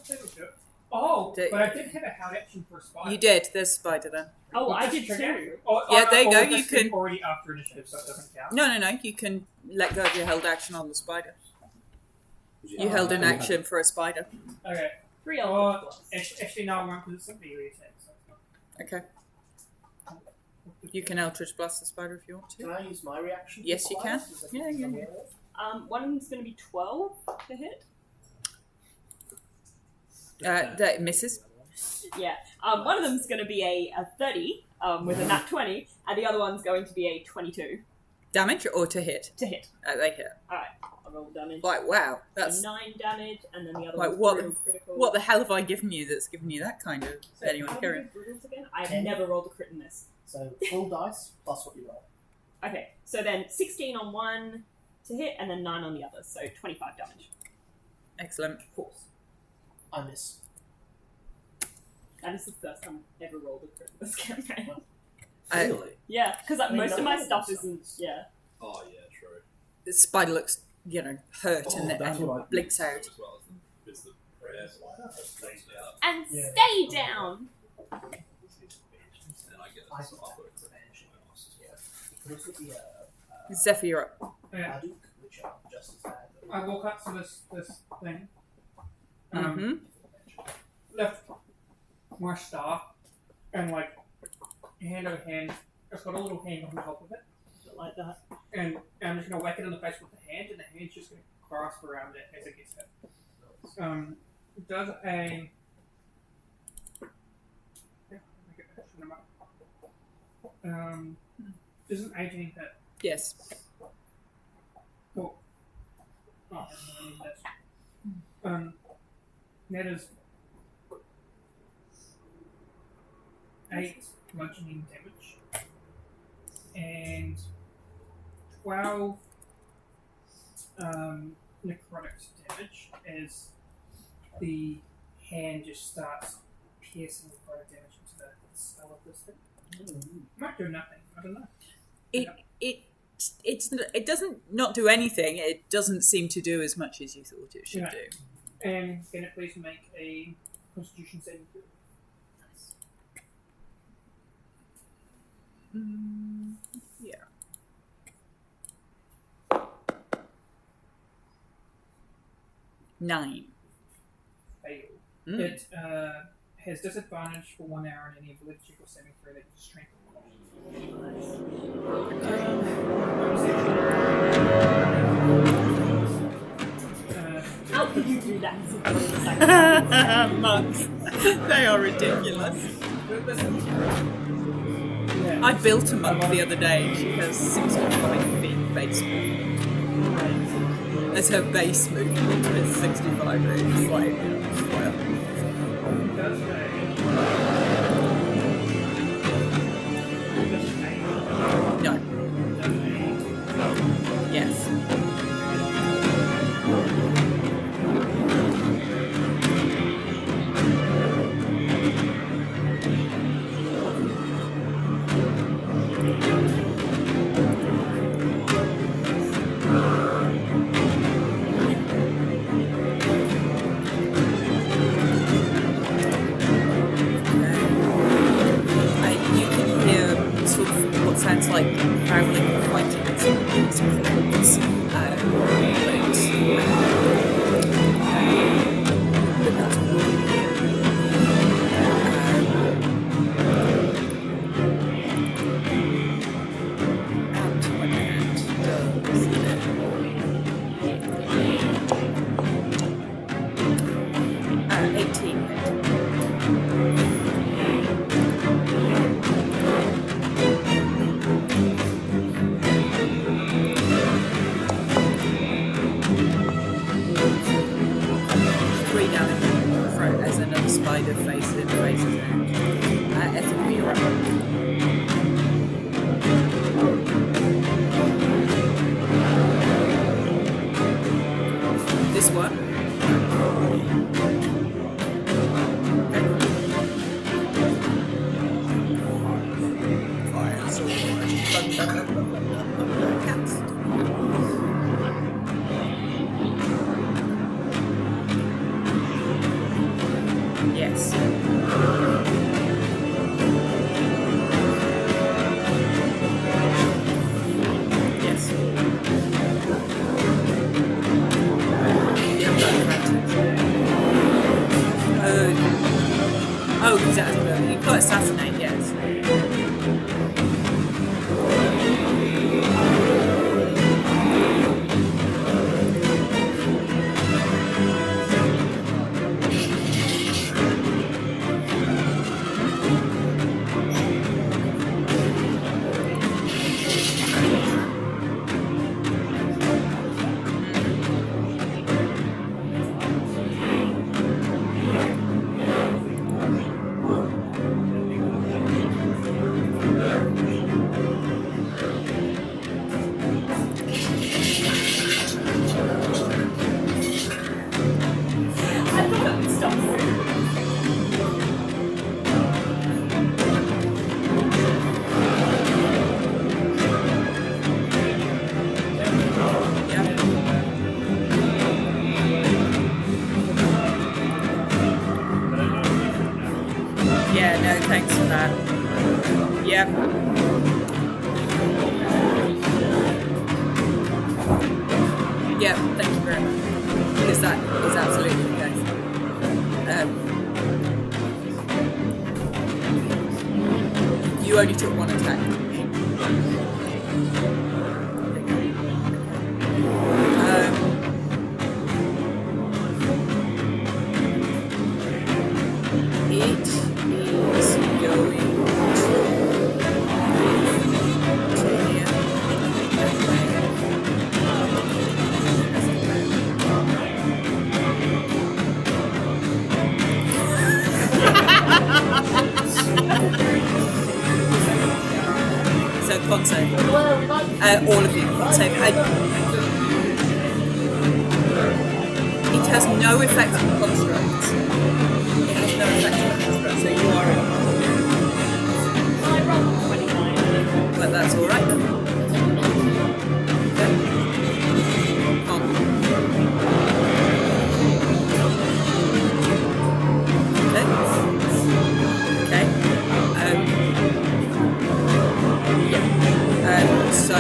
that'll do. Oh, Do- but I did have a hard action for a spider. you did. There's spider then. Oh, Would I this did trigger? too. Or, Yeah, there you or go, would you this be can- already after initiative, so it doesn't count. No. You can let go of your held action on the spider. You Oh, held an okay. action for a spider. Okay. 3 Oh, Eldritch Blast. actually, no, I won't because it's a melee attack. So it's Okay. You can Eldritch Blast the spider if you want Can to. I use my reaction? for Yes, you can. spiders? Is that Yeah, something yeah, I'm yeah. aware of? One of them's going to be 12 to hit. That misses. Yeah. One of them's going to be a 30 with a nat 20, and the other one's going to be a 22 Damage or to hit? to hit. They hit. Alright, I'll roll damage. Like, wow. So That's 9 damage, and then the other Like, one's what- brutal critical. what the hell have I given you that's given you that kind of So anyway, how do carry we on. do brutals again? I've 10. never rolled a crit in this. So full dice plus what you roll. Okay, so then 16 on one to hit, and then 9 on the other, so 25 damage. Excellent. Of course. I miss. That is the first time I've ever rolled a crit in this campaign. Really? Yeah, because I mean, most of no my one stuff does isn't. Yeah. Oh yeah, true. The spider looks, hurt Oh, and, that's and what I blinks out. as well as the prayer spider. And Yeah. stay down! And I get I it, so got I'll that put it advantage. Yeah. It could also be a Zephyr, you're up. Yeah. Hadouken, which are just as bad. I walk up to this thing. Mm-hmm. Lift my staff and like hand over hand. It's got a little hand on top of it, Like that. and I'm just gonna whack it in the face with the hand, and the hand's just gonna grasp around it as it gets hit. Does a does an 18 hit? Yes. Cool. Oh, that is 8 bludgeoning damage and 12 necrotic damage as the hand just starts piercing necrotic damage into the skull of this thing. Might do nothing. I don't know. It doesn't not do anything. It doesn't seem to do as much as you thought it should Yeah. do. And can it please make a Constitution saving throw? Yeah. Nine. Fail. Mm. It has disadvantage for 1 hour in any ability check or saving throw that is strength How could you do that? in such a second? Monks. They are ridiculous. yeah. I built a monk the other day. She has 65 feet base movement. As her base movement is 65 feet. It's like, well, Does no. Yes. You can hear sort of what sounds like howling and fighting in some of these chords. But that's all you hear. And what that does 18 hit. Three down in the front as another spider faces out. Ethical, you're up. This one. Yes. Oh, because that's good. You've got assassinate, yes. I thought it would stop soon. Yeah, no, thanks for that. Yep. Yep, thank you very much. Because that is absolutely the case. You only took one attack. It is going to So con save. All of you con save. It has no effect on constructs. It has no effect on constructs, so you are in. I rolled 29. But that's alright. Okay. Con. Okay. Yeah. So no.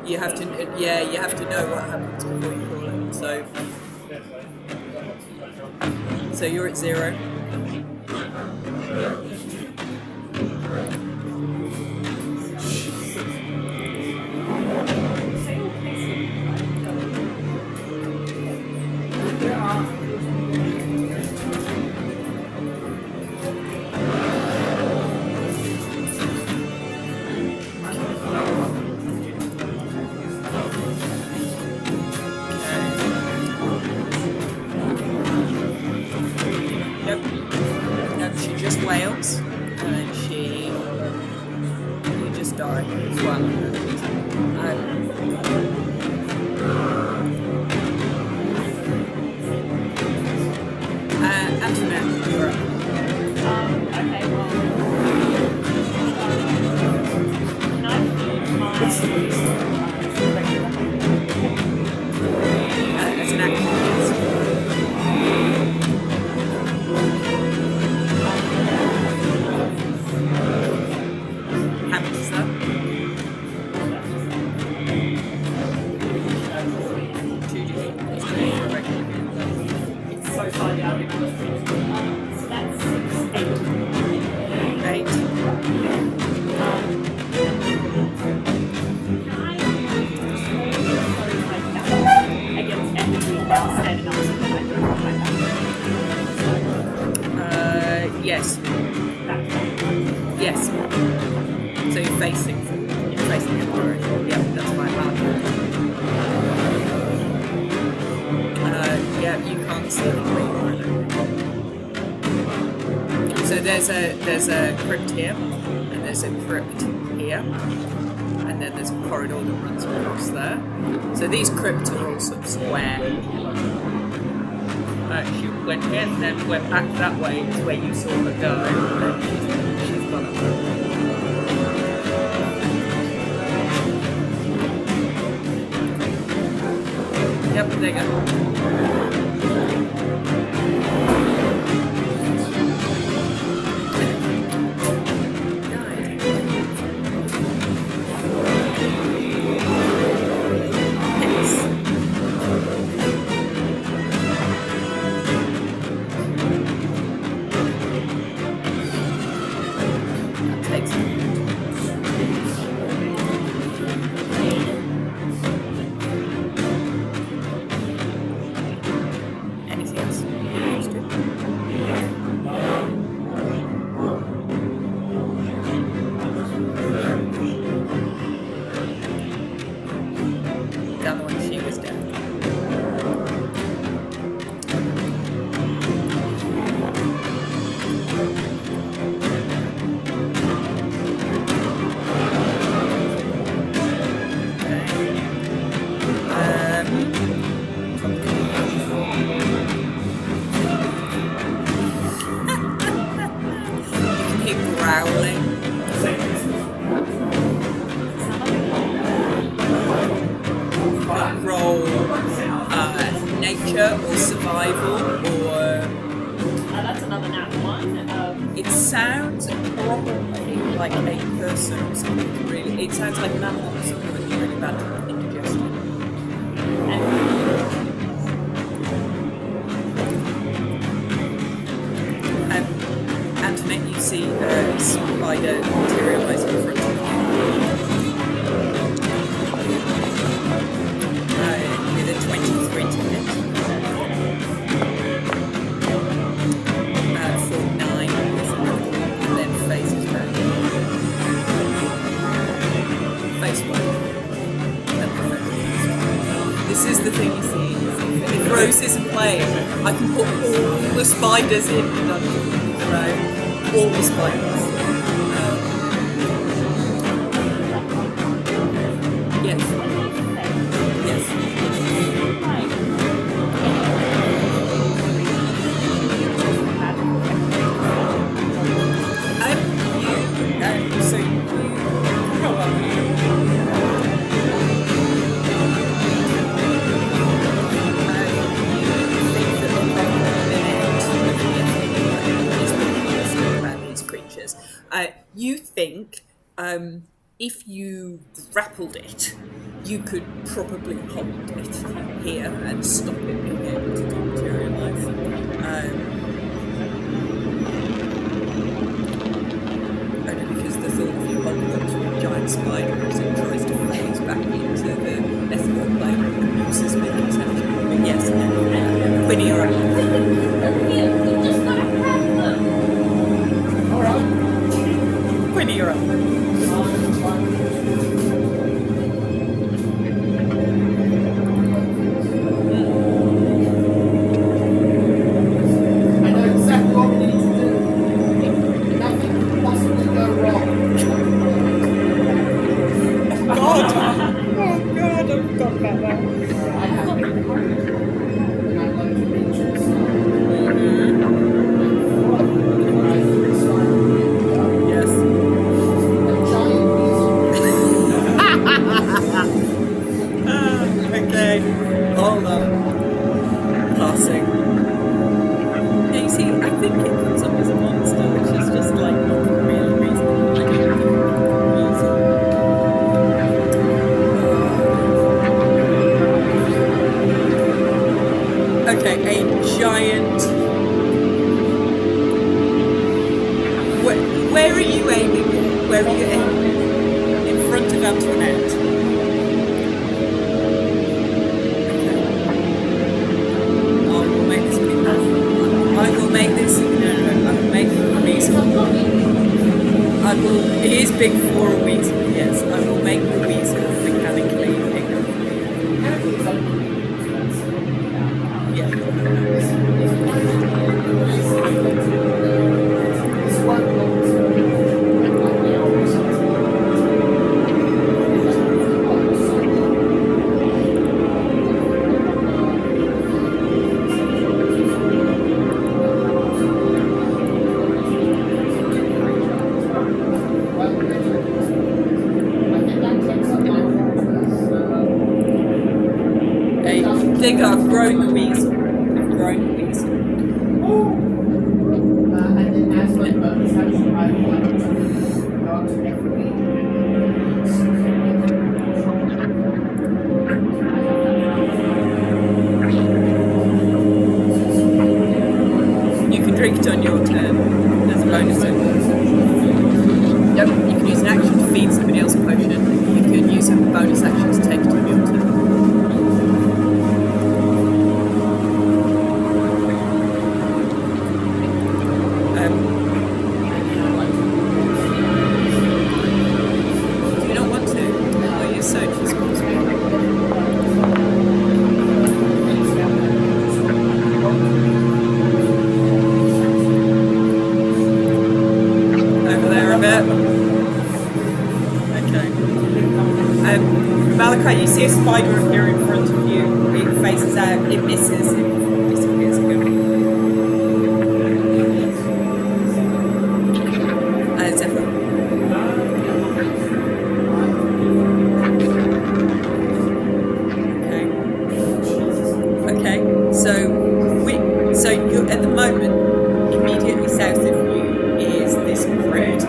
You have to, you have to know what happens before you call it. So you're at 0. Yep. No, she just wails, and then you just die as well. Antoinette, you're up. Okay, well. Can I feed my As an action, yes. How much is that? 2d8. It's so far down. So that's 8. 8. Against enemy now standing up so that I don't have my back. Yes. Yes. So you're facing it already. Yep, that's my hand. Yeah, you can't see it. So there's a crypt here, and there's a crypt here, and then there's a corridor that runs across there. So these crypts are all sort of square. she'll blend here, and then we're back that way is where you saw her go, and she's gone up. Yep, there you go. Anything else? The other one, she was dead. Growling. Roll nature or survival or. That's another nat one. It sounds probably like a person or something really. It sounds like an animal or something with really bad indigestion. Antoinette, you see a spider materialise in front of you. With a 23 to hit. For 9, and then faces back. Face spider. This is the thing you see. If Rose isn't playing, I can put all the spiders in the dungeon. Right? All the spiders. Yes. Yes. So you go up. You think if you grappled it, you could probably hold it here and stop it being able to dematerialise. Only because the thought of you holding onto a giant spider as it tries to phase back into the ethical plane produces big attention. But yes, Quinny, you're right. Quinny, you're up. I know exactly what we need to do. Nothing could possibly go wrong. God! Oh God, I forgot about that. I have and I'd like to reach it. Yes. Okay, hold on. Passing. Yeah, you see, I think it comes up as a monster, which is just like not really reasonable. I don't think it's okay, a giant. Where are you aiming? Where are you aiming? In front of Antoinette. I will make this. No. I will make it a weasel. I will. It is big for a weasel. Yes, I will make the weasel mechanically bigger. Yeah. This one There you go, I've grown the weasel. I've grown the weasel. And then as my bonus action, I would like to go up to everybody You can drink it on your turn as a bonus action. Yep, you can use an action to feed somebody else a potion. You can use a bonus action to take it on your turn. Do you not want to? Or you're so responsible? Over there a bit. Okay. Malachi, you see a spider appear in front of you. It faces out, it misses, it disappears again. Zephyr. Okay. So you're at the moment immediately south of you is this crypt.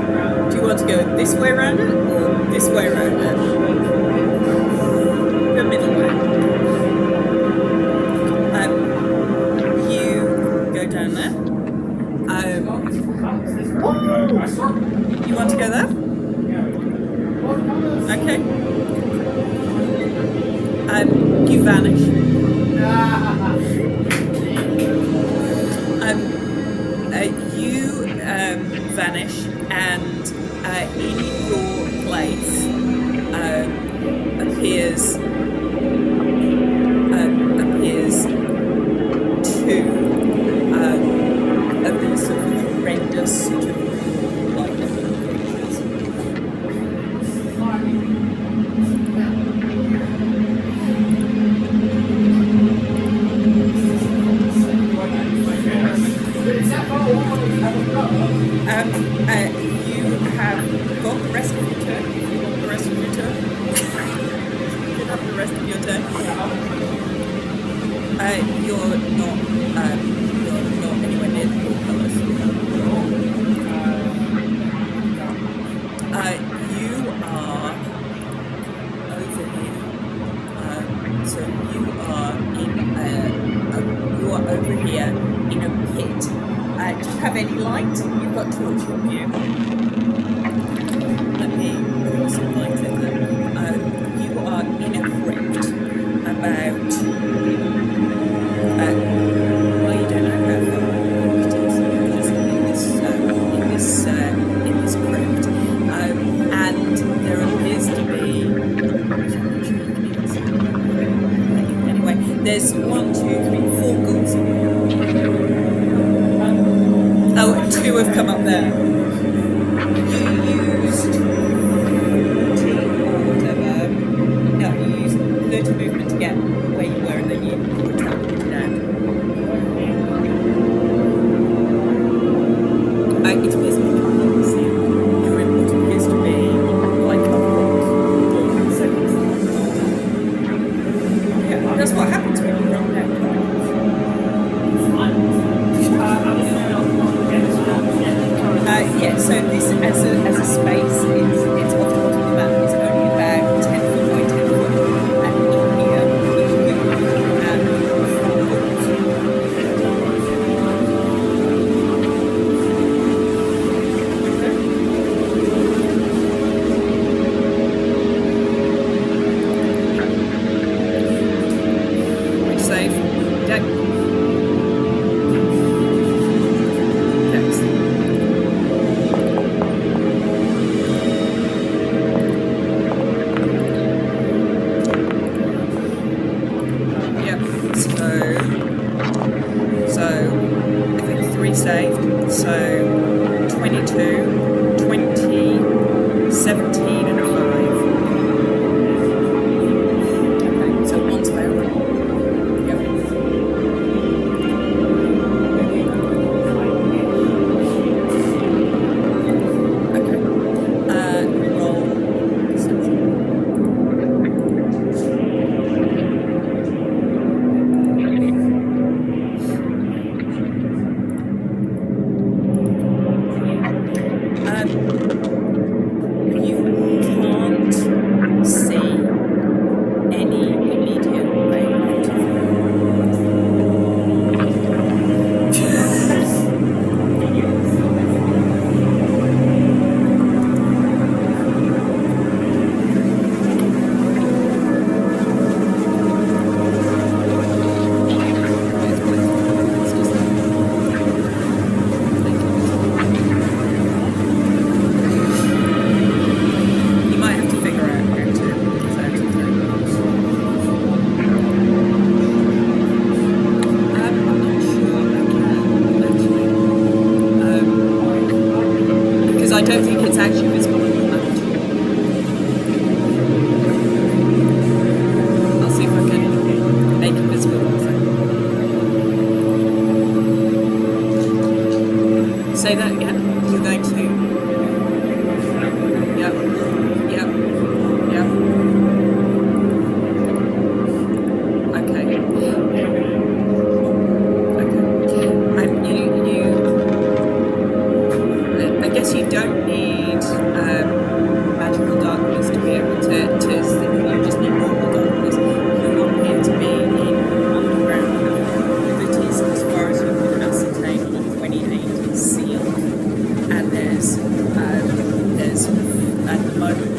Do you want to go this way around it or this way around it? The middle way. You go down there. You want to go there? Okay. You vanish. You vanish, and in your place appears two of these sort of horrendous sort of like creatures. You have got the rest of your turn. If you want the rest of your turn, you have the rest of your turn. You're not anywhere near the portcullis. You are over here. So you are over here in a pit. Do you have any light? You've got torch on you. Let me put some light in there. You are in a crypt about. Well, you don't know how far it is. You're just in this crypt, and there appears to be. Anyway, there's 1, 2, 3, 4 ghouls in here. Oh, and 2 have come up there. You used 30 or whatever. No, you used 30 movement to get where you were, and then you teleported out. It appears to be you're in what appears to be like a rock wall. Yeah, that's what happens when you run out. Yeah, so this as a space it's off the bottom of the map. It's only about 10 foot by 10 foot, and in here which save deck. So I think 3 saved. So 22, 20, 17 and 5. Okay, so 1's failed. Yep. Okay. Roll perception. say that again. You're going to. Yep. Yep. Yep. Okay. Okay. I guess you don't need magical darkness to be able to you just need normal darkness. You appear to be in underground that is, as far as you can ascertain, on 28 sealed, and there's at the moment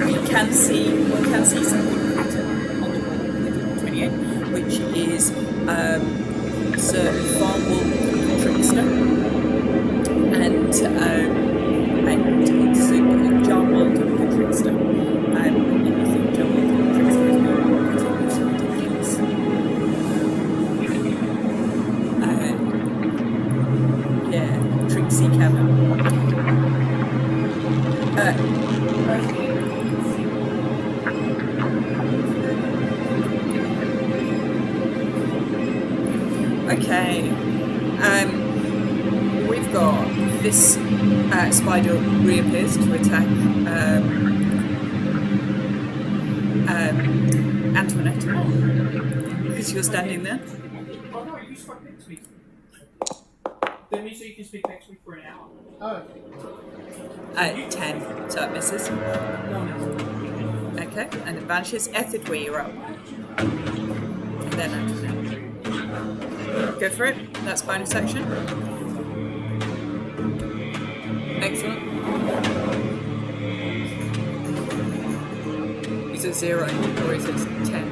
you can see something written on the wall with 28, which is Sir Farnwell Trickster, and it's John Walton the Trickster. And you think John Walton the Trickster is more ridiculous. Yeah, Trixie Cabin. Okay. We've got this spider reappears to attack Antoinette because you're standing there. Oh no, you spoke next week. That means that you can speak next week for an hour. Oh, 10, so it misses. No. Okay, and it vanishes. Ethically, you're up. And then Antoinette. Go for it. That's bonus action. Excellent. Is it 0 or is it 10?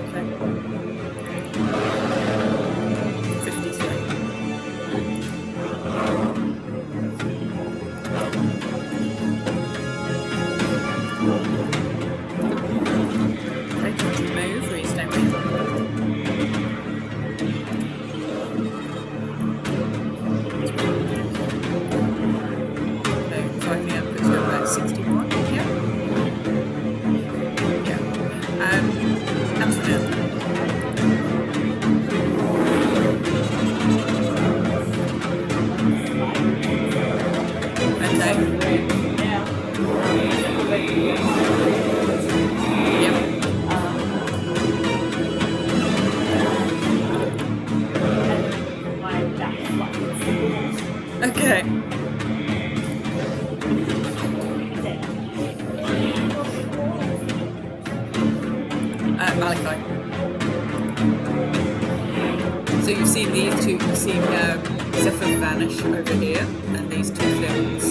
Okay. 53. Okay, did you move or you stay with? No, 5 p.m. puts you about 61. Yeah. Yeah. Antoinette. Okay. Yep. Okay. Malachi. So you've seen these two, you've seen Zephyr vanish over here, and these two things.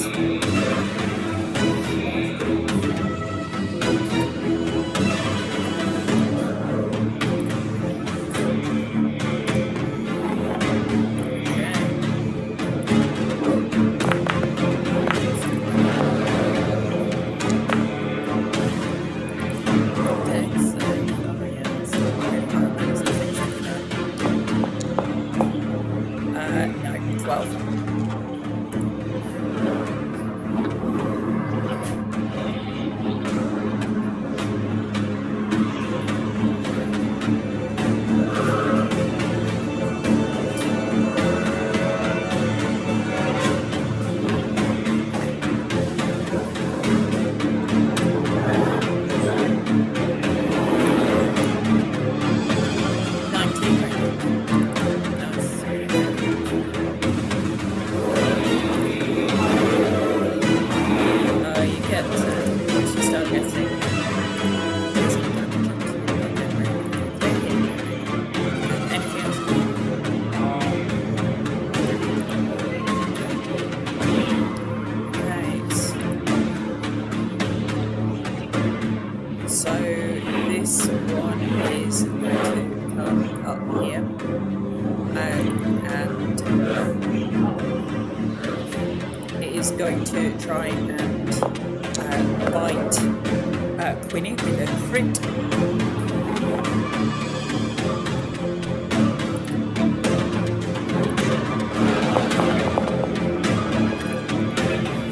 No, 12. So this one is going to come up here, and it is going to try and bite Quinny with a crit.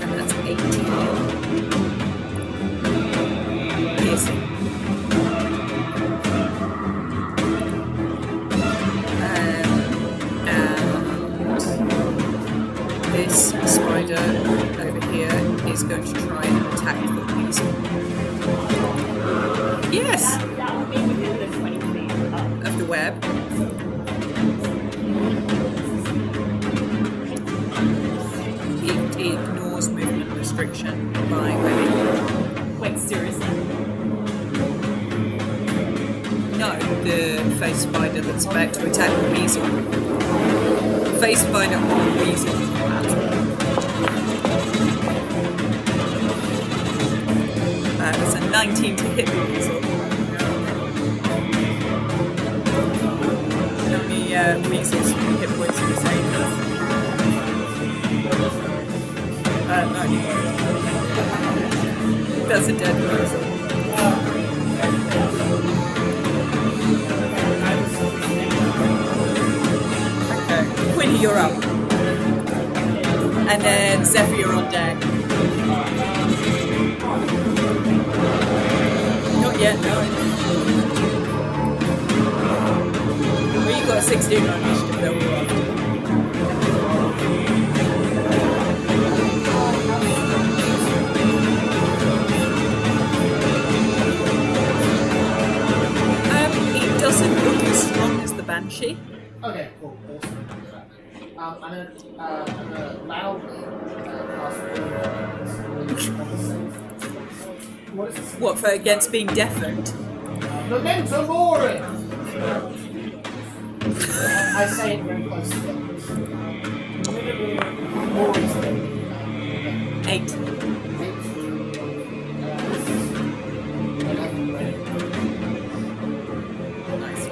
And that's 18. Piercing. is going to try and attack the weasel. Yes! That will be within the 20 feet Of the web. It ignores movement restriction by webbing. Wait, seriously? No, the face spider that's about to attack the weasel. Face spider on the weasel. It's a 19 to hit the weasel. How many weasels hit points do you say? No. That's a dead weasel. Okay, Quinny, you're up. And then Zephyr, you're on deck. Not yet, no. Well, you got a 16 on initiative, though. It doesn't look as strong as the Banshee. Okay, cool. Awesome. I'm gonna loudly cast What is this? What, for against being deafened? Memento Mori! I say it very close to them. Mori's thing. 8. 11 red. Nice.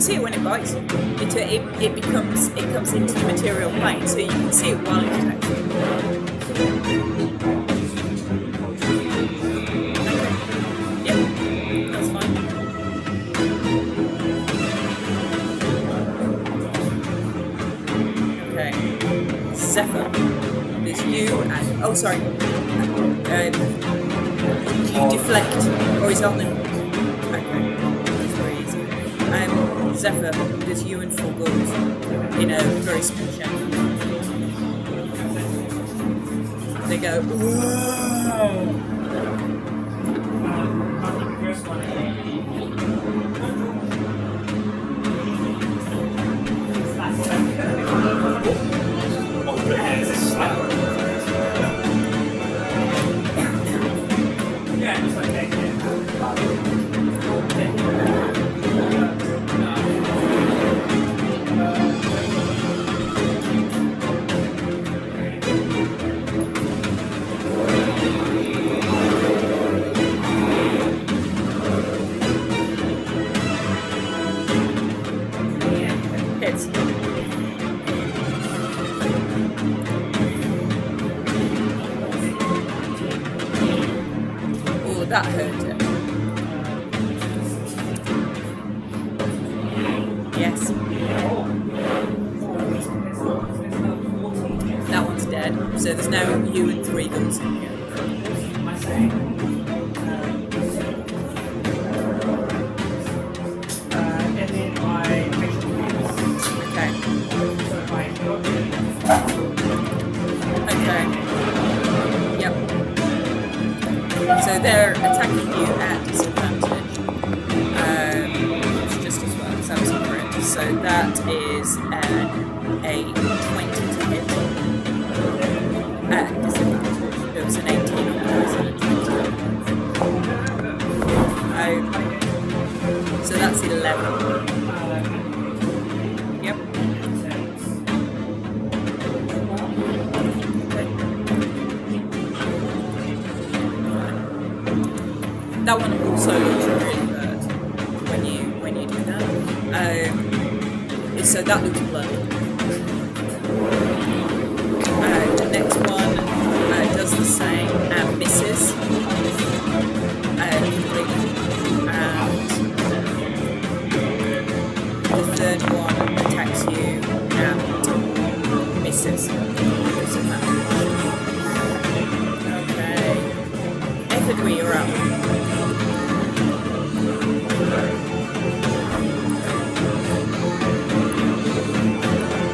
See it when it bites. It comes into the material plane, so you can see it while it attacks you. Yep, that's fine. Okay, Zephyr, there's you and sorry. Do you deflect, or is that on the? Zephyr, there's you and 4 ghouls in a very small shape. They go, whoa! Yeah, just like that. Hits. Oh, that hurt him. Yes. That one's dead. So there's now you and 3 ghouls in here. And then I Okay. Okay. Yep. So they're attacking you at disadvantage. It's just as well, so that's correct. So that is a 20 to hit at disadvantage. It was an 18 on the dice and a 20. So that's 11. Yep. That one also looks really hurt when you do that. So that looks bloody. The next one does the same and misses. Completely. And the third one attacks you and misses. Because of that. Okay. Etherdwe, you're up.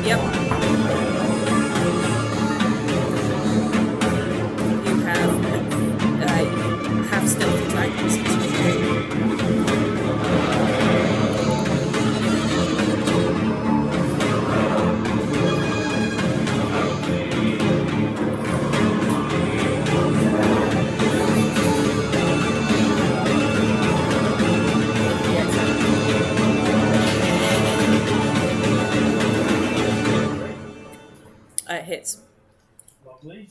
Yep. You have stealth attack. Hits. Lovely.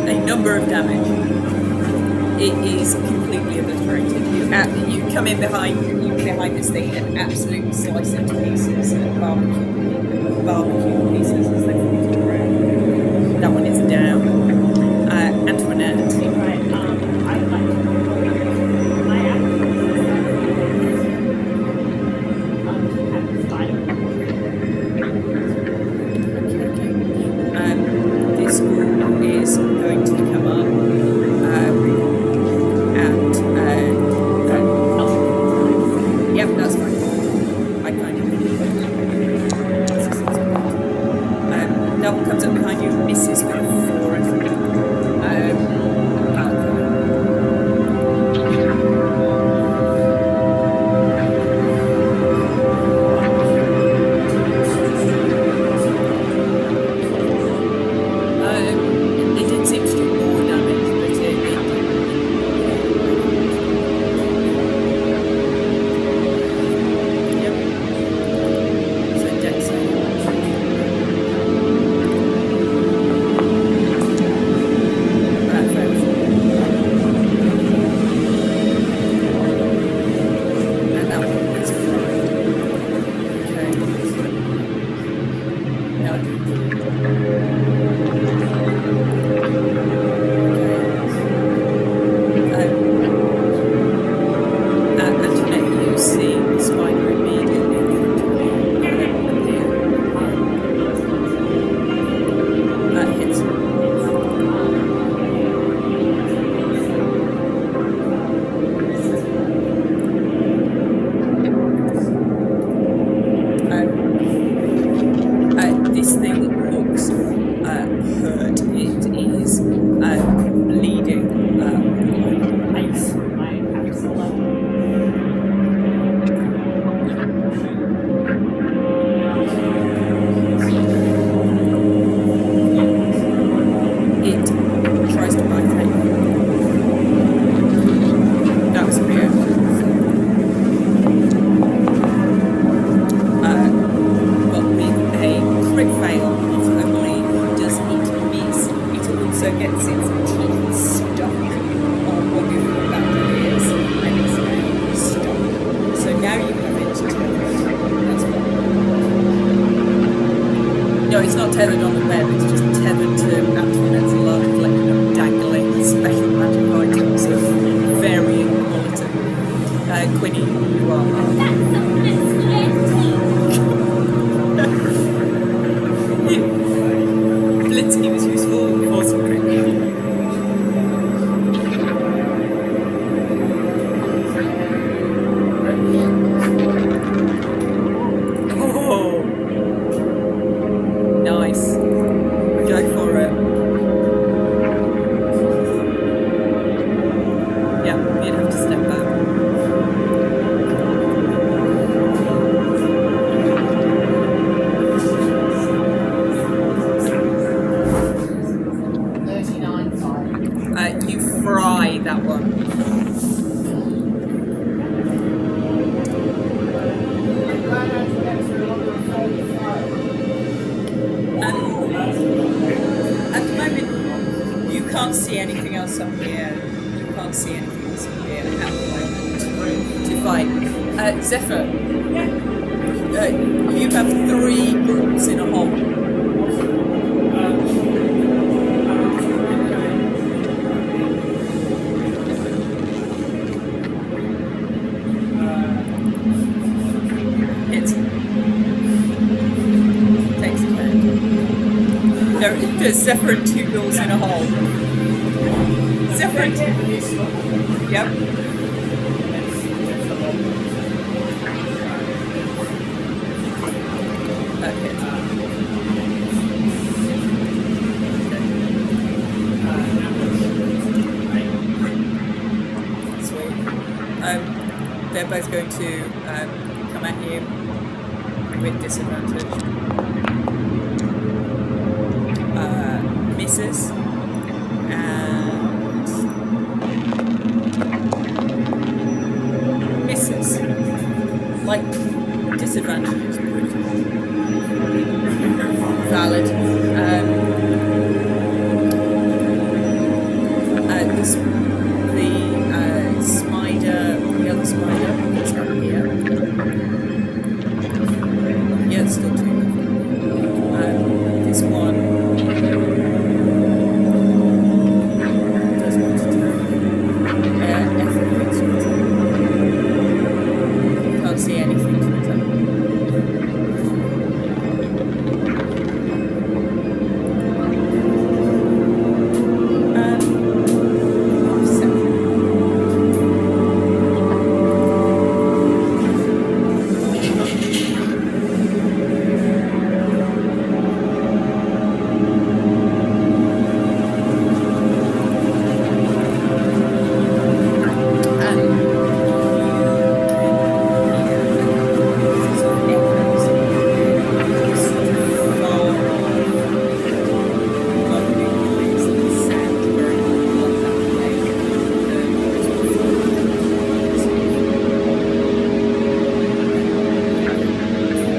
A number of damage. It is completely obliterated. You come in behind this thing and absolutely slice it to pieces and barbecue pieces as they fall to the ground. That one is down. Antoinette. Right, I'd like to my action have the spider. This group is going to come up yep, that's fine. I kind of that one comes up behind you, misses with 4 it did seem to do more damage, but yep. So Dex save. Perfect. And that one is fine. Okay. No. Antoinette, you see the spider immediately in front of you appear. That hits. This thing looks hurt. It is bleeding. Ice from my capsule. It tries to bite you. That was weird. But with a crit fail, not only does it miss, it also gets its teeth stuck on what you thought that is, and it's now stuck. So now you have it tethered. That's fine. No, it's not tethered on the web, it's just tethered to Antoinette's love, collecting of dangling special magic items of varying quality. Quinny, you are. Blitzky was useful for some Oh, can't see anything else up here. You can't see anything else up here at the moment to fight. Zephyr, you have 3 ghouls in a hole. Takes a turn. There's Zephyr and 2 ghouls in a hole. Zephyr and 2. Yep. Okay. Sweet. They're both going to come at you with disadvantage. Misses and misses. Like disadvantage is brutal. Valid. The spider, the other spider is up here. Yeah, it's still 2. This one does want to turn. Effort makes your turn. Can't see anything to attack.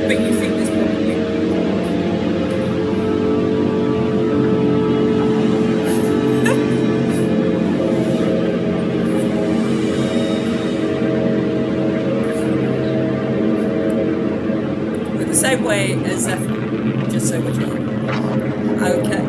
But you think there's probably but the same way as Zephyr, just so we're clear. Okay.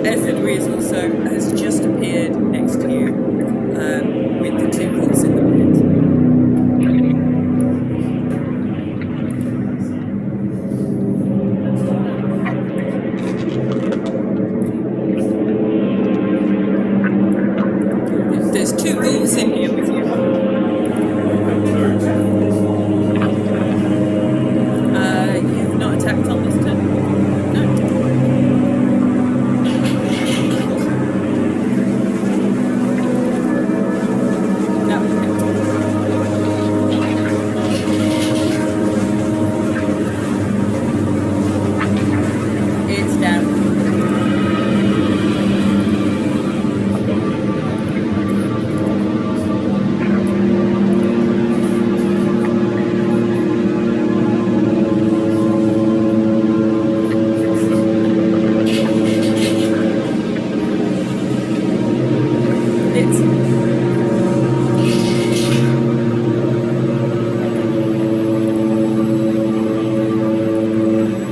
Efedry also has just appeared next to you with the 2 ghouls in the pit. There's 2 ghouls in here with you. You've not attacked on this turn? No. It's down.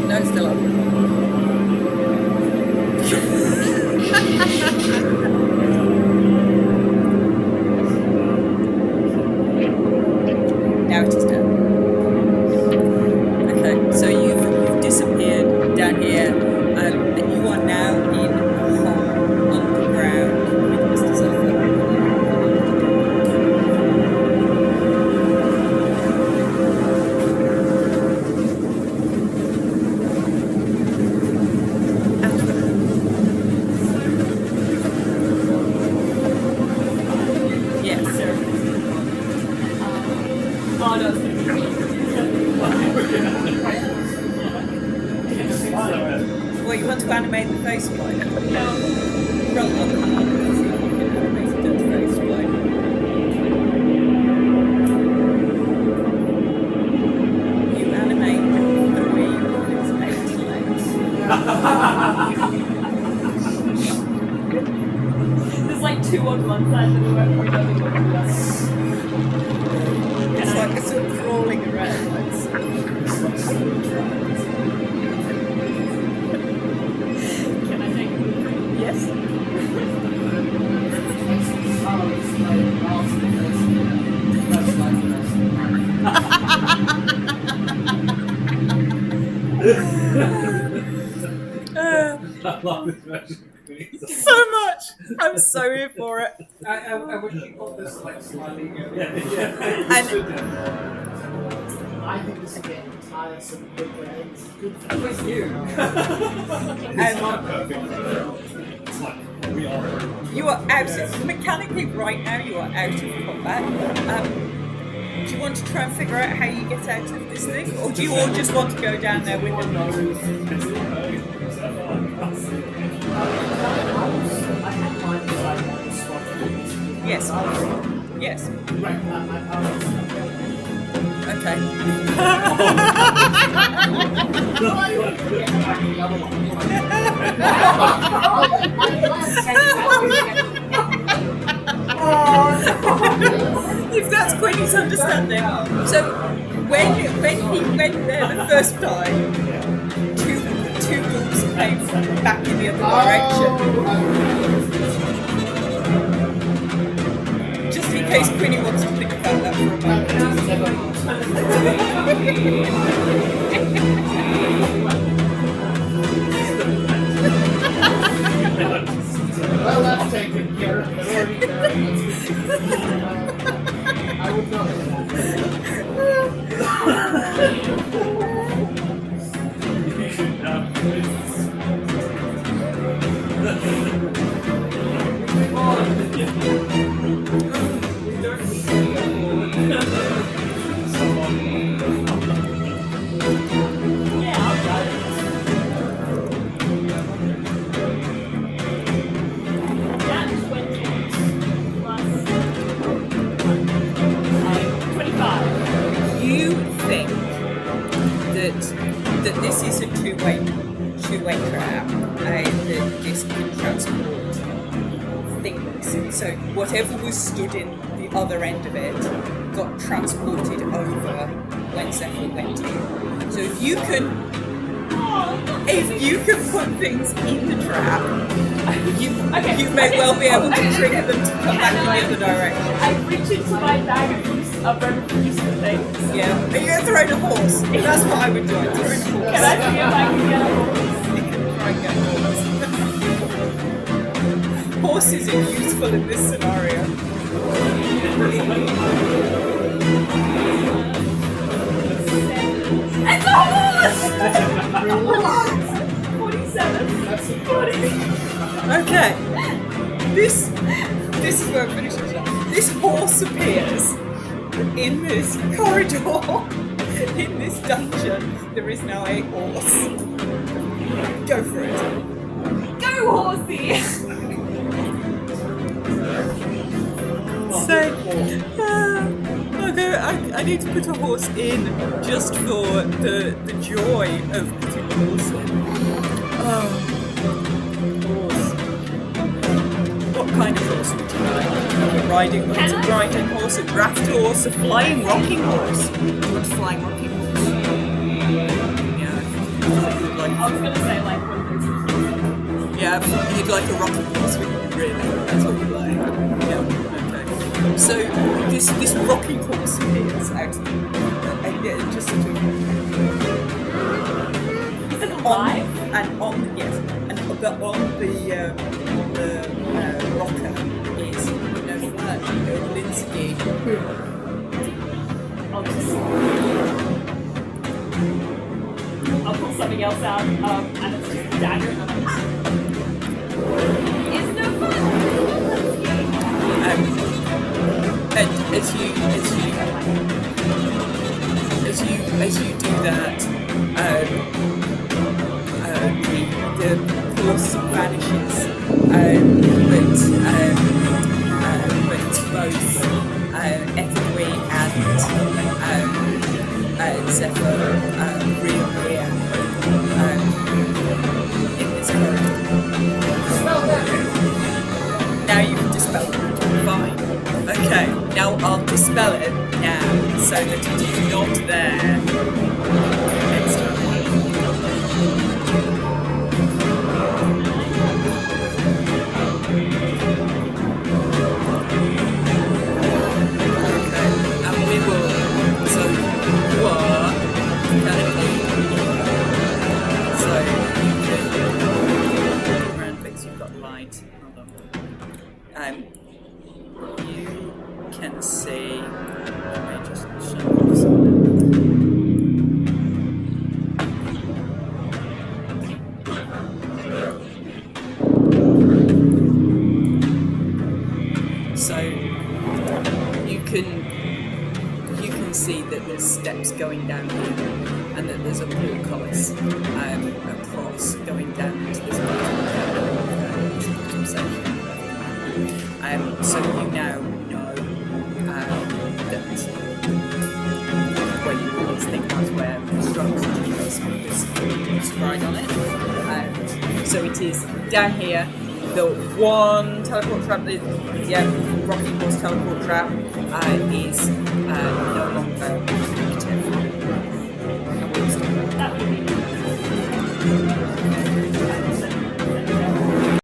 No, it's still up. Now it is down. Okay, so you've disappeared down here, and you are now in a hole underground with Mr. Zephyr. Yes, sir. Oh no. What, you want to animate the face spider? No. Roll on the hand. Let's see if you can animate the face spider. You animate 3 of its 8 legs. There's like 2 on one side and the other on the other. It's like a sort of crawling around. Can I take it? Yes. I love this version of Queen. So much. I'm so here for it. I wish you got this like slightly. And I think this is getting tiresome quickly. I think this is good for you. And not perfect. It's like we are. you are out of, mechanically right now you are out of combat. Do you want to try and figure out how you get out of this thing? Or do you all just want to go down there with him? Yes. Yes. Right, my power is Okay. If that's Queenie's understanding. So when he went there the first time, two wolves came back in the other direction. Just in case Queenie wants to think about that for a well, that's taken care of. I would not have Yeah, I'll try it. That 20 plus 25. You think that this is a two-way trap, and that this can transport things. So whatever was stood in the other end of it got transported over when Zephyr went in. So if you can put things in the trap, you may well be able to trigger them to come back in the other direction. I reach into my bag of useful things. Yeah. Are you going to throw in a horse? That's what I would do. I'd throw in a horse. Can I see if I can get a horse? You can try and get a horse. Horses are useful in this scenario. It's a horse! 47. That's 40. Okay. This is where I'm finishing. This horse appears in this corridor, in this dungeon. There is now a horse. Go for it. Go, horsey! So, I need to put a horse in just for the joy of putting a horse in. Horse. What kind of horse would you like? A riding horse, a draft horse, a flying rocking horse. Do you want a flying rocking horse? Yeah. I was gonna say like one of those. Yeah, you'd like a rocking horse, wouldn't you, really? That's what you'd like. Yeah, okay. So this rocking horse appears out of just sort of Is it alive? but on the rocker is Linsky. I'll pull something else out, and it's just a dagger, and I'm like, it's no fun! And as you do that, the the horse vanishes, but both Ethically and Zephyr reappear in this corridor. Now you can dispel it. Fine. Okay, now I'll dispel it now so that it is not there next time. And we will. So you are mechanically. So you can around because you've got light. Hold on. You can see. Let me just show you something. So you can see that there's steps going down here, and that there's a portcullis across going down into this bottom section. So you now know that where you always think was where Strong's was described on it. So it is down here. The one teleport trap, Rocky Horse teleport trap, is no longer